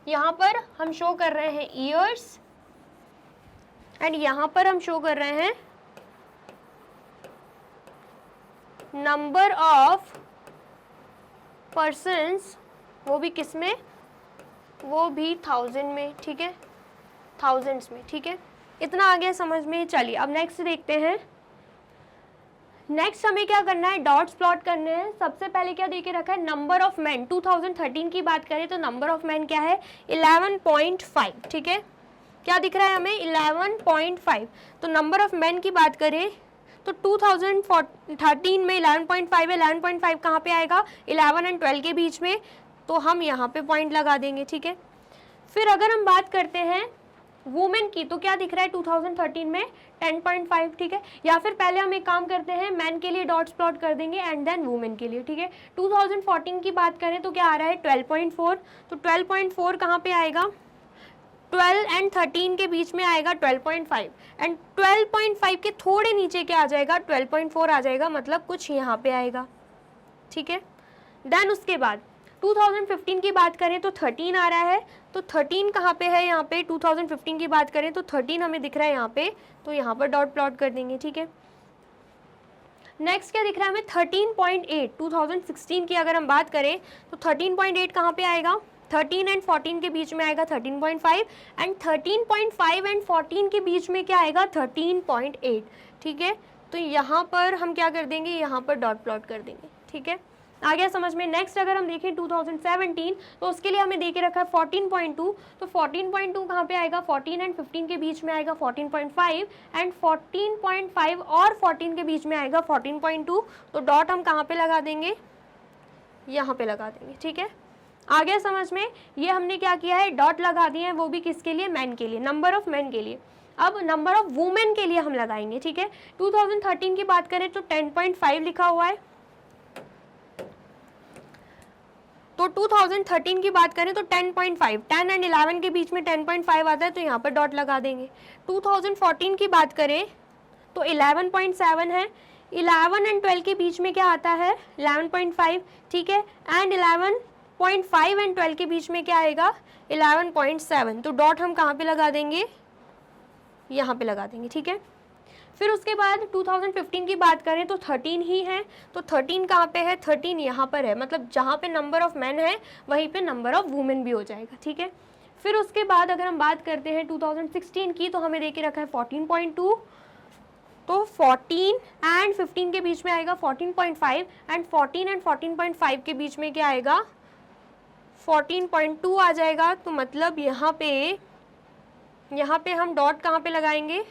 यहाँ पर हम शो कर रहे हैं ईयर्स, एंड यहाँ पर हम शो कर रहे हैं नंबर ऑफ पर्सन्स, वो भी किस में, वो भी 1000 में, ठीक है, थाउजेंड्स में, ठीक है। इतना आ गया समझ में। चलिए अब नेक्स्ट देखते हैं। नेक्स्ट हमें क्या करना है, डॉट्स प्लॉट करने हैं। सबसे पहले क्या देके रखा है, नंबर ऑफ मैन। 2013 की बात करें तो नंबर ऑफ मैन क्या है, 11.5, ठीक है। क्या दिख रहा है हमें, 11.5। तो नंबर ऑफ मैन की बात करें तो 2013 में 11.5 है। 11.5 कहाँ पे आएगा, 11 और 12 के बीच में, तो हम यहाँ पे पॉइंट लगा देंगे, ठीक है। फिर अगर हम बात करते हैं वुमेन की तो क्या दिख रहा है 2013 में 10.5, ठीक है। या फिर पहले हम एक काम करते हैं, मैन के लिए डॉट्स प्लॉट कर देंगे एंड देन वुमेन के लिए, ठीक है। 2014 की बात करें तो क्या आ रहा है 12.4, तो 12.4 कहाँ पे आएगा, 12 एंड 13 के बीच में आएगा 12.5, एंड 12.5 के थोड़े नीचे क्या आ जाएगा, 12.4 आ जाएगा, मतलब कुछ यहाँ पे आएगा, ठीक है। देन उसके बाद 2015 की बात करें तो 13 आ रहा है, तो 13 कहाँ पे है, यहाँ पे 2015 की बात करें तो 13 हमें दिख रहा है यहाँ पे, तो यहाँ पर डॉट प्लॉट कर देंगे, ठीक है। नेक्स्ट क्या दिख रहा है हमें 13.8, 2016 की अगर हम बात करें तो 13.8 कहाँ पे आएगा, 13 एंड 14 के बीच में आएगा 13.5, एंड 13.5 एंड 14 के बीच में क्या आएगा 13.8, ठीक है। तो यहाँ पर हम क्या कर देंगे, यहाँ पर डॉट प्लॉट कर देंगे, ठीक है। आ गया समझ में। नेक्स्ट अगर हम देखें 2017 तो उसके लिए हमें दे के रखा है 14.2, तो 14.2 कहाँ पे आएगा, 14 एंड 15 के बीच में आएगा 14.5, एंड 14.5 और 14 के बीच में आएगा 14.2, तो डॉट हम कहाँ पे लगा देंगे, यहाँ पे लगा देंगे, ठीक है। आ गया समझ में। ये हमने क्या किया है, डॉट लगा दिए हैं, वो भी किसके लिए, मैन के लिए, नंबर ऑफ मैन के लिए। अब नंबर ऑफ वुमेन के लिए हम लगाएंगे, ठीक है। 2013 की बात करें तो 10.5 लिखा हुआ है, तो 2013 की बात करें तो 10.5, 10 एंड 11 के बीच में 10.5 आता है, तो यहाँ पर डॉट लगा देंगे। 2014 की बात करें तो 11.7 है, 11 एंड 12 के बीच में क्या आता है 11.5, ठीक है, एंड 11.5 एंड 12 के बीच में क्या आएगा 11.7, तो डॉट हम कहाँ पे लगा देंगे, यहाँ पे लगा देंगे, ठीक है। फिर उसके बाद 2015 की बात करें तो 13 ही है, तो 13 कहाँ पे है, 13 यहाँ पर है, मतलब जहाँ पे नंबर ऑफ मैन है वहीं पे नंबर ऑफ वुमेन भी हो जाएगा, ठीक है। फिर उसके बाद अगर हम बात करते हैं 2016 की तो हमें देके रखा है 14.2, तो 14 एंड 15 के बीच में आएगा 14.5, एंड 14 एंड 14.5 के बीच में क्या आएगा 14.2 आ जाएगा, तो मतलब यहाँ पे हम डॉट कहाँ पे लगाएंगे,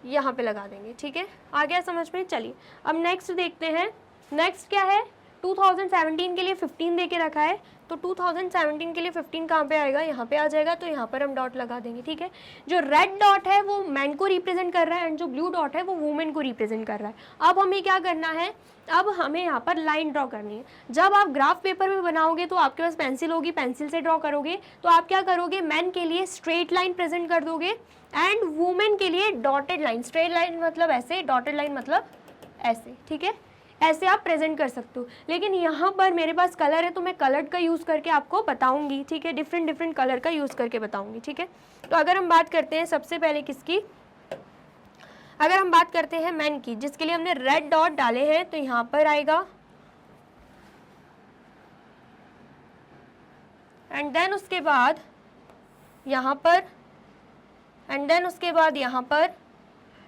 यहाँ पे लगा देंगे, ठीक है। आ गया समझ में। चलिए अब नेक्स्ट देखते हैं। नेक्स्ट क्या है, 2017 के लिए 15 दे के रखा है, तो 2017 के लिए 15 कहाँ पे आएगा, यहाँ पे आ जाएगा, तो यहाँ पर हम डॉट लगा देंगे, ठीक है। जो रेड डॉट है वो मैन को रिप्रेजेंट कर रहा है एंड जो ब्लू डॉट है वो वुमेन को रिप्रेजेंट कर रहा है। अब हमें क्या करना है, अब हमें यहाँ पर लाइन ड्रॉ करनी है। जब आप ग्राफ पेपर में बनाओगे तो आपके पास पेंसिल होगी, पेंसिल से ड्रॉ करोगे, तो आप क्या करोगे, मैन के लिए स्ट्रेट लाइन प्रेजेंट कर दोगे एंड वुमेन के लिए डॉटेड लाइन। स्ट्रेट लाइन मतलब ऐसे, डॉटेड लाइन मतलब ऐसे, ठीक है, ऐसे आप प्रेजेंट कर सकते हो। लेकिन यहाँ पर मेरे पास कलर है तो मैं कलर्ड का यूज़ करके आपको बताऊंगी, ठीक है, डिफरेंट डिफरेंट कलर का यूज़ करके बताऊंगी, ठीक है। तो अगर हम बात करते हैं सबसे पहले किसकी, अगर हम बात करते हैं मैन की, जिसके लिए हमने रेड डॉट डाले हैं, तो यहाँ पर आएगा एंड देन उसके बाद यहाँ पर एंड देन उसके बाद यहाँ पर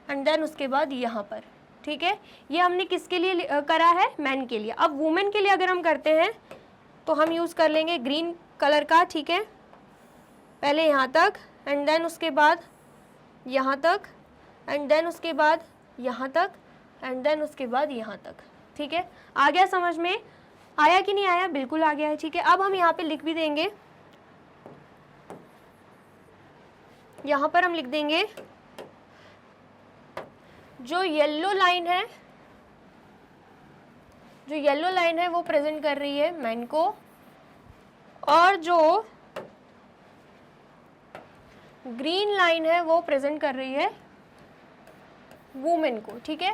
एंड देन उसके बाद यहाँ पर, ठीक है। ये हमने किसके लिए करा है, मैन के लिए। अब वुमेन के लिए अगर हम करते हैं तो हम यूज़ कर लेंगे ग्रीन कलर का, ठीक है, पहले यहाँ तक एंड देन उसके बाद यहाँ तक एंड देन उसके बाद यहाँ तक एंड देन उसके बाद यहाँ तक, ठीक है। आ गया समझ में, आया कि नहीं आया, बिल्कुल आ गया है, ठीक है। अब हम यहाँ पे लिख भी देंगे, यहाँ पर हम लिख देंगे जो येलो लाइन है, जो येलो लाइन है वो प्रेजेंट कर रही है मैन को, और जो ग्रीन लाइन है वो प्रेजेंट कर रही है वुमेन को, ठीक है।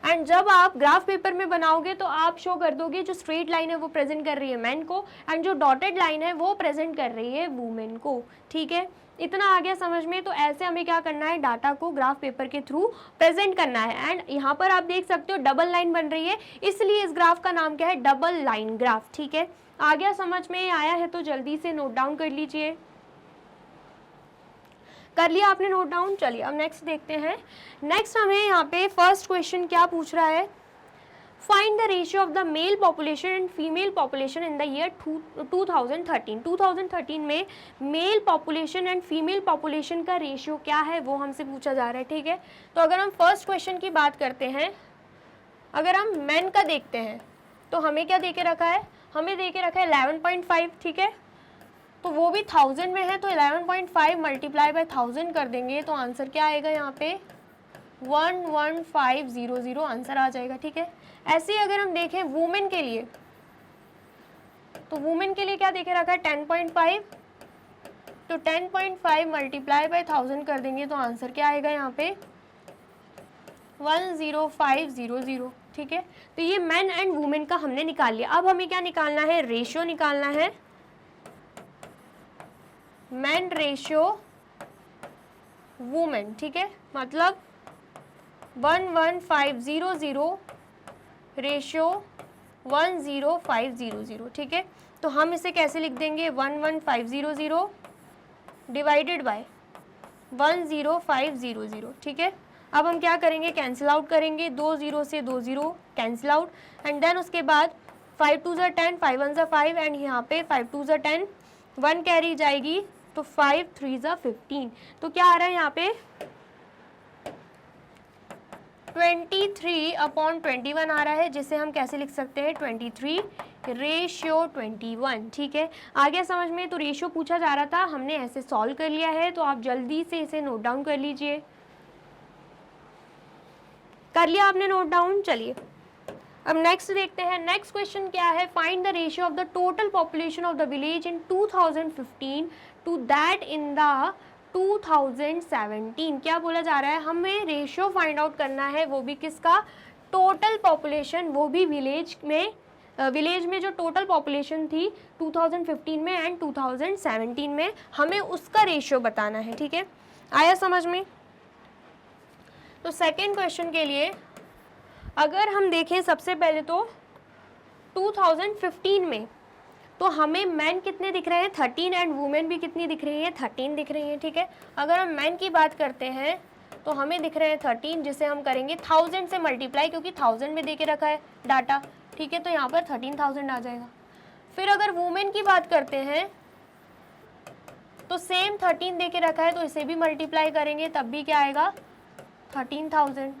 एंड जब आप ग्राफ पेपर में बनाओगे तो आप शो कर दोगे जो स्ट्रेट लाइन है वो प्रेजेंट कर रही है मैन को एंड जो डॉटेड लाइन है वो प्रेजेंट कर रही है वुमेन को, ठीक है। इतना आ गया समझ में। तो ऐसे हमें क्या करना है, डाटा को ग्राफ पेपर के थ्रू प्रेजेंट करना है। एंड यहाँ पर आप देख सकते हो डबल लाइन बन रही है, इसलिए इस ग्राफ का नाम क्या है, डबल लाइन ग्राफ, ठीक है। आ गया समझ में, आया है तो जल्दी से नोट डाउन कर लीजिए। कर लिया आपने नोट डाउन, चलिए अब नेक्स्ट देखते हैं। नेक्स्ट हमें यहाँ पे फर्स्ट क्वेश्चन क्या पूछ रहा है, find the ratio of the mail population and female population in the year 2013। 2013 में mail population and female population का रेशियो क्या है वो हमसे पूछा जा रहा है, ठीक है। तो अगर हम फर्स्ट क्वेश्चन की बात करते हैं, अगर हम मेन का देखते हैं तो हमें क्या दे के रखा है, हमें दे के रखा है 11.5, ठीक है। तो वो भी 1000 में है, तो 11.5 मल्टीप्लाई बाय 1000 कर देंगे तो आंसर क्या आएगा यहाँ पे 11500 आंसर आ जाएगा, ठीक है। ऐसे ही अगर हम देखें वुमेन के लिए, तो वुमेन के लिए क्या देखे रखा है 10.5, तो 10.5 मल्टीप्लाई बाय 1000 कर देंगे तो आंसर क्या आएगा यहाँ पे 10500, ठीक है। तो ये मैन एंड वुमेन का हमने निकाल लिया। अब हमें क्या निकालना है, रेशियो निकालना है, मैन रेशियो वुमेन, ठीक है। मतलब 11500 रेशियो 10500, ठीक है। तो हम इसे कैसे लिख देंगे 11500 डिवाइडेड बाय 10500, ठीक है। अब हम क्या करेंगे, कैंसिल आउट करेंगे, 2 0 से 2 0 कैंसिल आउट एंड देन उसके बाद 5 2 10, 5 1 5 एंड यहाँ पे 5 2 10, 1 कैरी जाएगी तो 5 3 15। तो क्या आ रहा है यहाँ पे 23/21 आ रहा है, जिसे हम कैसे लिख सकते हैं 23/21, ठीक है। आ गया समझ में। तो रेशियो पूछा जा रहा था, हमने ऐसे सॉल्व कर लिया है, तो आप जल्दी से इसे नोट डाउन कर लीजिए। कर लिया आपने नोट डाउन, चलिए अब नेक्स्ट देखते हैं। नेक्स्ट क्वेश्चन क्या है, find the ratio of the total population of the village in 2015 to that in the 2017। क्या बोला जा रहा है, हमें रेशियो फाइंड आउट करना है, वो भी किसका, टोटल पॉपुलेशन, वो भी विलेज में जो टोटल पॉपुलेशन थी 2015 में एंड 2017 में, हमें उसका रेशियो बताना है, ठीक है। आया समझ में। तो सेकेंड क्वेश्चन के लिए अगर हम देखें सबसे पहले तो 2015 में तो हमें मैन कितने दिख रहे हैं 13 एंड वुमेन भी कितनी दिख रही है 13 दिख रही है, ठीक है। अगर हम मैन की बात करते हैं तो हमें दिख रहे हैं 13, जिसे हम करेंगे 1000 से मल्टीप्लाई, क्योंकि 1000 में दे के रखा है डाटा, ठीक है। तो यहाँ पर 13000 आ जाएगा। फिर अगर वुमेन की बात करते हैं तो सेम 13 दे के रखा है, तो इसे भी मल्टीप्लाई करेंगे तब भी क्या आएगा 13000,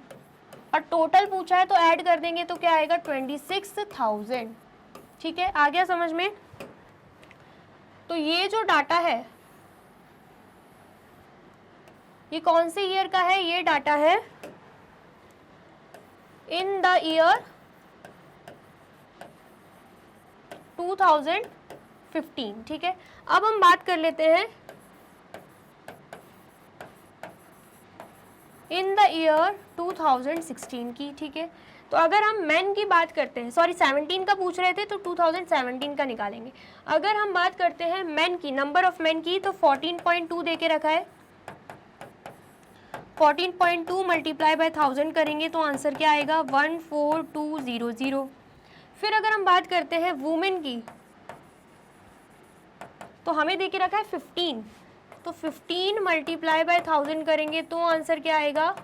और टोटल पूछा है तो ऐड कर देंगे तो क्या आएगा 26000, ठीक है, आ गया समझ में। तो ये जो डाटा है ये कौन से ईयर का है, ये डाटा है इन द ईयर 2015, ठीक है। अब हम बात कर लेते हैं इन द ईयर 2016 की, ठीक है। तो अगर हम मैन की बात करते हैं, सॉरी 17 का पूछ रहे थे तो 2017 का निकालेंगे। अगर हम बात करते हैं मैन की, नंबर ऑफ मैन की, तो 14.2 दे के रखा है। 14.2 मल्टीप्लाई बाय 1000 करेंगे तो आंसर क्या आएगा 14200। फिर अगर हम बात करते हैं वुमेन की, तो हमें दे के रखा है 15, तो 15 मल्टीप्लाई बाय 1000 करेंगे तो आंसर क्या आएगा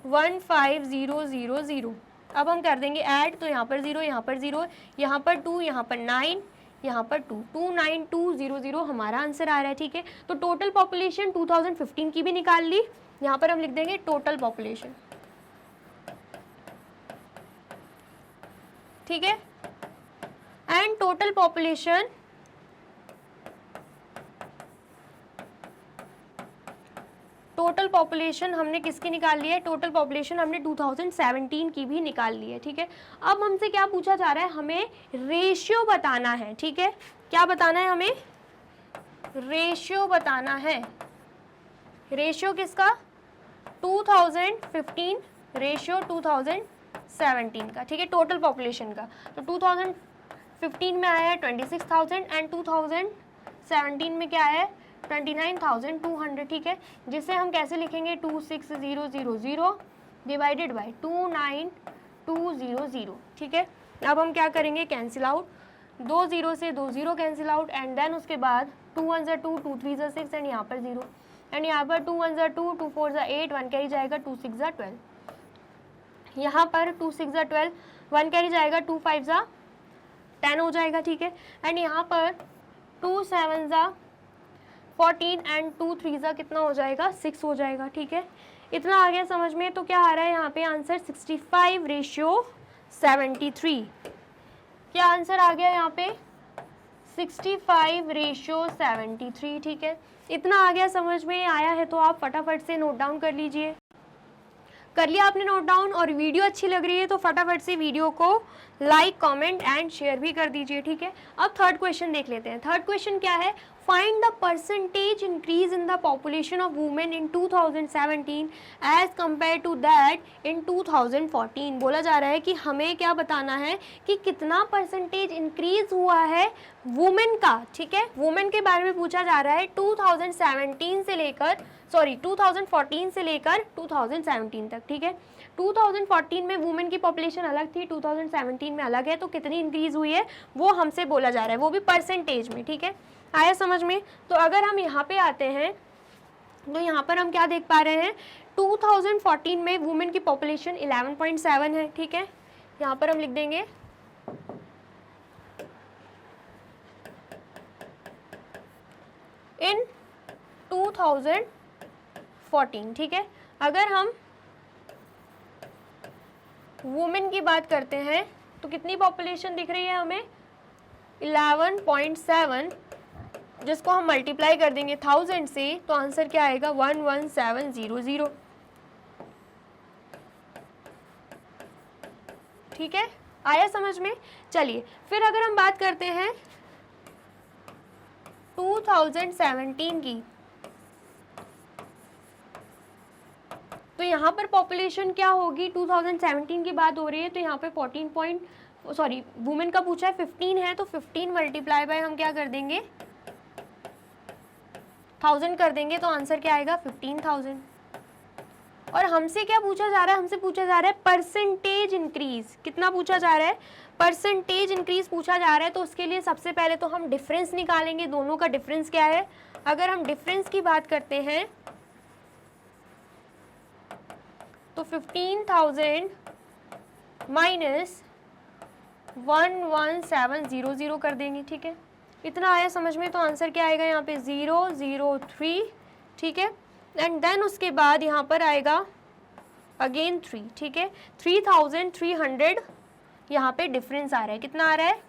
15000। अब हम कर देंगे ऐड, तो यहाँ पर 0, यहाँ पर 0, यहाँ पर 2, यहाँ पर 9, यहाँ पर 2, 29200 हमारा आंसर आ रहा है, ठीक है। तो टोटल पॉपुलेशन 2015 की भी निकाल ली, यहाँ पर हम लिख देंगे टोटल पॉपुलेशन, ठीक है। एंड टोटल पॉपुलेशन हमने किसकी निकाल ली है, टोटल पॉपुलेशन हमने 2017 की भी निकाल ली है, ठीक है। अब हमसे क्या पूछा जा रहा है, हमें रेशियो बताना है, ठीक है। क्या बताना है हमें, रेशियो बताना है। रेशियो किसका, 2015 रेशियो 2017 का, ठीक है, टोटल पॉपुलेशन का। तो 2015 में आया है 26,000 एंड 2017 में क्या है 29,200, ठीक है। जिसे हम कैसे लिखेंगे 26000 डिवाइडेड बाई 29200, ठीक है। अब हम क्या करेंगे, कैंसिल आउट, 2 0 से 2 0 कैंसिल आउट, एंड देन उसके बाद 2 1 ज़ा 2, 2 3 ज़ा 6, एंड यहाँ पर 0, एंड यहाँ पर 2 1 ज़ा 2, 2 4 ज़ा 8, 1 कैरी जाएगा, 2 6 ज़ा 12, यहाँ पर 2 6 ज़ा 12, 1 कैरी जाएगा, 2 5 ज़ा 10 हो जाएगा, ठीक है। एंड यहाँ पर 2 7 ज़ा 14 एंड 2 3 ज़ा कितना हो जाएगा 6 हो जाएगा, ठीक है। इतना आ गया समझ में। तो क्या आ रहा है यहाँ पे आंसर 65:73। क्या आंसर आ गया यहाँ पे 65:73, ठीक है। इतना आ गया समझ में, आया है तो आप फटाफट से नोट डाउन कर लीजिए। कर लिया आपने नोट डाउन, और वीडियो अच्छी लग रही है तो फटाफट से वीडियो को लाइक कमेंट एंड शेयर भी कर दीजिए, ठीक है। अब थर्ड क्वेश्चन देख लेते हैं। थर्ड क्वेश्चन क्या है, find the percentage increase in the population of women in 2017 as compare to that in 2014। बोला जा रहा है कि हमें क्या बताना है कि कितना परसेंटेज इंक्रीज हुआ है वुमेन का, ठीक है। वुमेन के बारे में पूछा जा रहा है 2014 से लेकर 2017 तक, ठीक है। 2014 में वुमेन की पॉपुलेशन अलग थी, 2017 में अलग है, तो कितनी इंक्रीज हुई है वो हमसे बोला जा रहा है, वो भी परसेंटेज में, ठीक है। आया समझ में। तो अगर हम यहाँ पे आते हैं तो यहाँ पर हम क्या देख पा रहे हैं, 2014 में वुमेन की पॉपुलेशन 11.7 है, ठीक है। यहाँ पर हम लिख देंगे इन 2014, ठीक है। अगर हम वुमेन की बात करते हैं तो कितनी पॉपुलेशन दिख रही है हमें 11.7, जिसको हम मल्टीप्लाई कर देंगे 1000 से तो आंसर क्या आएगा 11700, ठीक है। आया समझ में। चलिए फिर अगर हम बात करते हैं 2017 की, तो यहाँ पर पॉपुलेशन क्या होगी, 2017 की बात हो रही है तो यहाँ पे वुमेन का पूछा है 15 है, तो 15 मल्टीप्लाई बाय हम क्या कर देंगे 1000 कर देंगे तो आंसर क्या आएगा 15,000। और हमसे क्या पूछा जा रहा है, हमसे पूछा जा रहा है परसेंटेज इंक्रीज। कितना पूछा जा रहा है, परसेंटेज इंक्रीज पूछा जा रहा है। तो उसके लिए सबसे पहले तो हम डिफरेंस निकालेंगे, दोनों का डिफरेंस क्या है। अगर हम डिफरेंस की बात करते हैं तो 15,000 माइनस 11700 कर देंगे, ठीक है। इतना आया समझ में। तो आंसर क्या आएगा यहाँ पे 003, ठीक है। एंड देन उसके बाद यहाँ पर आएगा अगेन 3, ठीक है। 3300 यहाँ पे डिफरेंस आ रहा है। कितना आ रहा है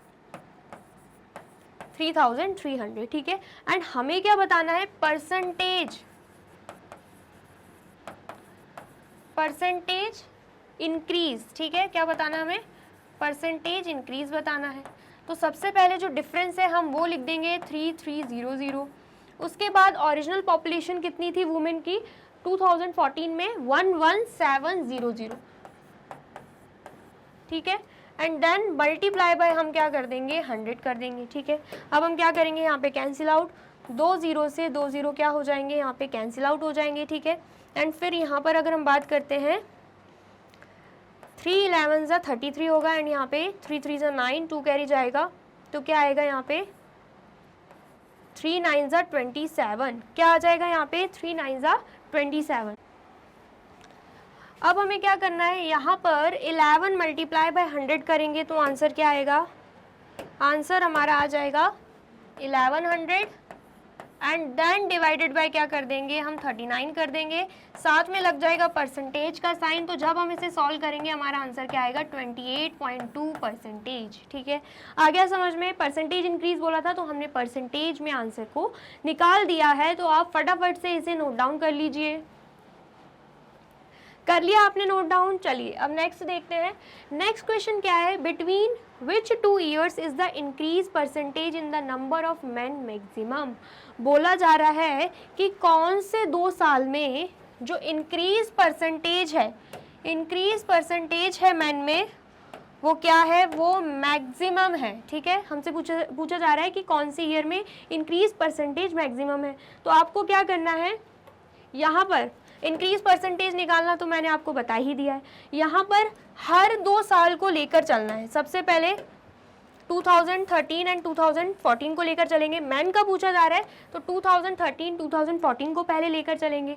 3300, ठीक है। एंड हमें क्या बताना है, परसेंटेज इंक्रीज, ठीक है। क्या बताना है हमें, परसेंटेज इंक्रीज बताना है। तो सबसे पहले जो डिफरेंस है हम वो लिख देंगे 3300। उसके बाद ओरिजिनल पॉपुलेशन कितनी थी वुमेन की 2014 में 11700, ठीक है। एंड देन मल्टीप्लाई बाय हम क्या कर देंगे 100 कर देंगे, ठीक है। अब हम क्या करेंगे, यहाँ पे कैंसिल आउट, 2 0 से 2 0 क्या हो जाएंगे, यहाँ पे कैंसिल आउट हो जाएंगे, ठीक है। एंड फिर यहाँ पर अगर हम बात करते हैं 3 11 ज़ा 33 होगा, एंड यहाँ पे 3 3 ज़ा 9, 2 कैरी जाएगा, तो क्या आएगा यहाँ पे 3 9 ज़ा 27, क्या आ जाएगा यहाँ पे 3 9 ज़ा 27। अब हमें क्या करना है, यहाँ पर 11 मल्टीप्लाई बाय 100 करेंगे तो आंसर क्या आएगा, आंसर हमारा आ जाएगा 1100 एंड देन डिवाइडेड बाय क्या कर देंगे हम 39 कर देंगे, साथ में लग जाएगा परसेंटेज का साइन। तो जब हम इसे सॉल्व करेंगे हमारा आंसर क्या आएगा 28.2%, ठीक है। आ गया समझ में, परसेंटेज इंक्रीज बोला था तो हमने परसेंटेज में आंसर को निकाल दिया है। तो आप फटाफट से इसे नोट डाउन कर लीजिए। कर लिया आपने नोट डाउन, चलिए अब नेक्स्ट देखते हैं। नेक्स्ट क्वेश्चन क्या है, between which 2 years is the increase percentage in the number of main maximum. बोला जा रहा है कि कौन से 2 साल में जो इंक्रीज परसेंटेज है मैन में वो क्या है, वो मैक्सिमम है, ठीक है। हमसे पूछा जा रहा है कि कौन से ईयर में इंक्रीज परसेंटेज मैक्सिमम है। तो आपको क्या करना है, यहाँ पर इंक्रीज परसेंटेज निकालना तो मैंने आपको बता ही दिया है। यहाँ पर हर 2 साल को लेकर चलना है। सबसे पहले 2013 एंड 2014 को लेकर चलेंगे। मैन का पूछा जा रहा है तो 2013 2014 को पहले लेकर चलेंगे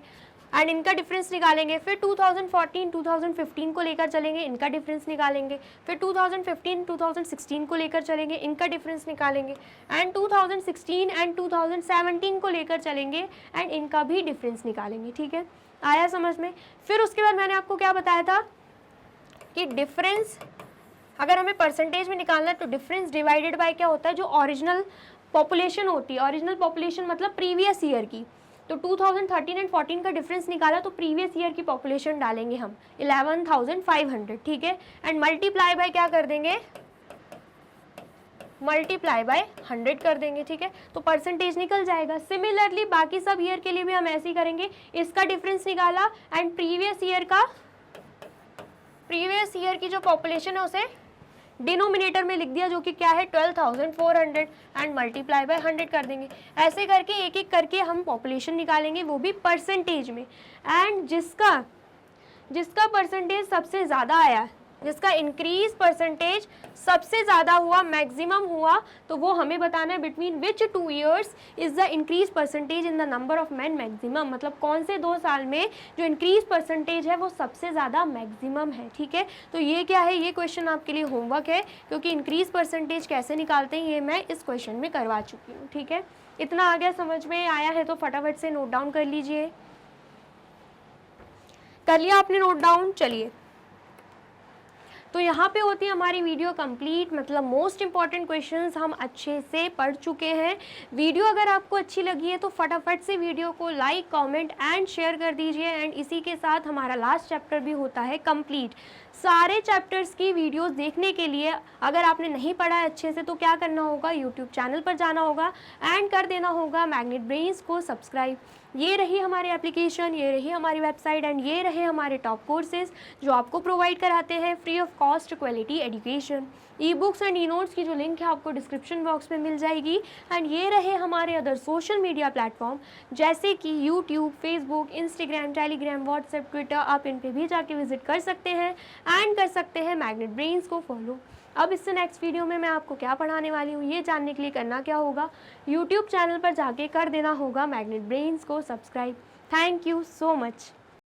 एंड इनका डिफरेंस निकालेंगे। फिर 2014 2015 को लेकर चलेंगे, इनका डिफरेंस निकालेंगे। फिर 2015 2016 को लेकर चलेंगे, इनका डिफरेंस निकालेंगे। एंड 2016 एंड 2017 को लेकर चलेंगे एंड इनका भी डिफरेंस निकालेंगे, ठीक है। आया समझ में। फिर उसके बाद मैंने आपको क्या बताया था कि डिफरेंस अगर हमें परसेंटेज में निकालना है तो डिफरेंस डिवाइडेड बाय क्या होता है, जो ओरिजिनल पॉपुलेशन होती है। ओरिजिनल पॉपुलेशन मतलब प्रीवियस ईयर की। तो 2013 एंड 14 का डिफरेंस निकाला तो प्रीवियस ईयर की पॉपुलेशन डालेंगे हम 11,500, ठीक है। एंड मल्टीप्लाई बाय क्या कर देंगे, मल्टीप्लाई बाय 100 कर देंगे, ठीक है। तो परसेंटेज निकल जाएगा। सिमिलरली बाकी सब ईयर के लिए भी हम ऐसे ही करेंगे। इसका डिफरेंस निकाला एंड प्रीवियस ईयर की जो पॉपुलेशन है उसे डिनोमिनेटर में लिख दिया, जो कि क्या है 12,400 एंड मल्टीप्लाई बाय 100 कर देंगे। ऐसे करके एक एक करके हम पॉपुलेशन निकालेंगे, वो भी परसेंटेज में। एंड जिसका परसेंटेज सबसे ज़्यादा आया, जिसका इंक्रीज परसेंटेज सबसे ज़्यादा हुआ, मैक्सिमम हुआ, तो वो हमें बताना है between which 2 years is the increase percentage in the number of man maximum. मतलब कौन से 2 साल में जो इंक्रीज परसेंटेज है वो सबसे ज़्यादा मैक्सिमम है, ठीक है। तो ये क्या है, ये क्वेश्चन आपके लिए होमवर्क है, क्योंकि इंक्रीज परसेंटेज कैसे निकालते हैं ये मैं इस क्वेश्चन में करवा चुकी हूँ, ठीक है। इतना आ गया, समझ में आया है तो फटाफट से नोट डाउन कर लीजिए। कर लिया आपने नोट डाउन, चलिए। तो यहाँ पे होती है हमारी वीडियो कंप्लीट, मतलब मोस्ट इंपॉर्टेंट क्वेश्चंस हम अच्छे से पढ़ चुके हैं। वीडियो अगर आपको अच्छी लगी है तो फटाफट से वीडियो को लाइक, कमेंट एंड शेयर कर दीजिए। एंड इसी के साथ हमारा लास्ट चैप्टर भी होता है कंप्लीट। सारे चैप्टर्स की वीडियोस देखने के लिए अगर आपने नहीं पढ़ा है अच्छे से तो क्या करना होगा, यूट्यूब चैनल पर जाना होगा एंड कर देना होगा मैग्नेट ब्रेन्स को सब्सक्राइब। ये रही हमारी एप्लीकेशन, ये रही हमारी वेबसाइट एंड ये रहे हमारे टॉप कोर्सेज जो आपको प्रोवाइड कराते हैं free of cost quality education. E books and e notes की जो लिंक है आपको डिस्क्रिप्शन बॉक्स में मिल जाएगी। एंड ये रहे हमारे अदर सोशल मीडिया प्लेटफॉर्म जैसे कि YouTube, Facebook, Instagram, Telegram, WhatsApp, Twitter. आप इन पे भी जाके विजिट कर सकते हैं एंड कर सकते हैं मैग्नेट ब्रेन्स को फॉलो। अब इससे नेक्स्ट वीडियो में मैं आपको क्या पढ़ाने वाली हूँ ये जानने के लिए करना क्या होगा, यूट्यूब चैनल पर जाके कर देना होगा मैग्नेट ब्रेन्स को subscribe. Thank you so much.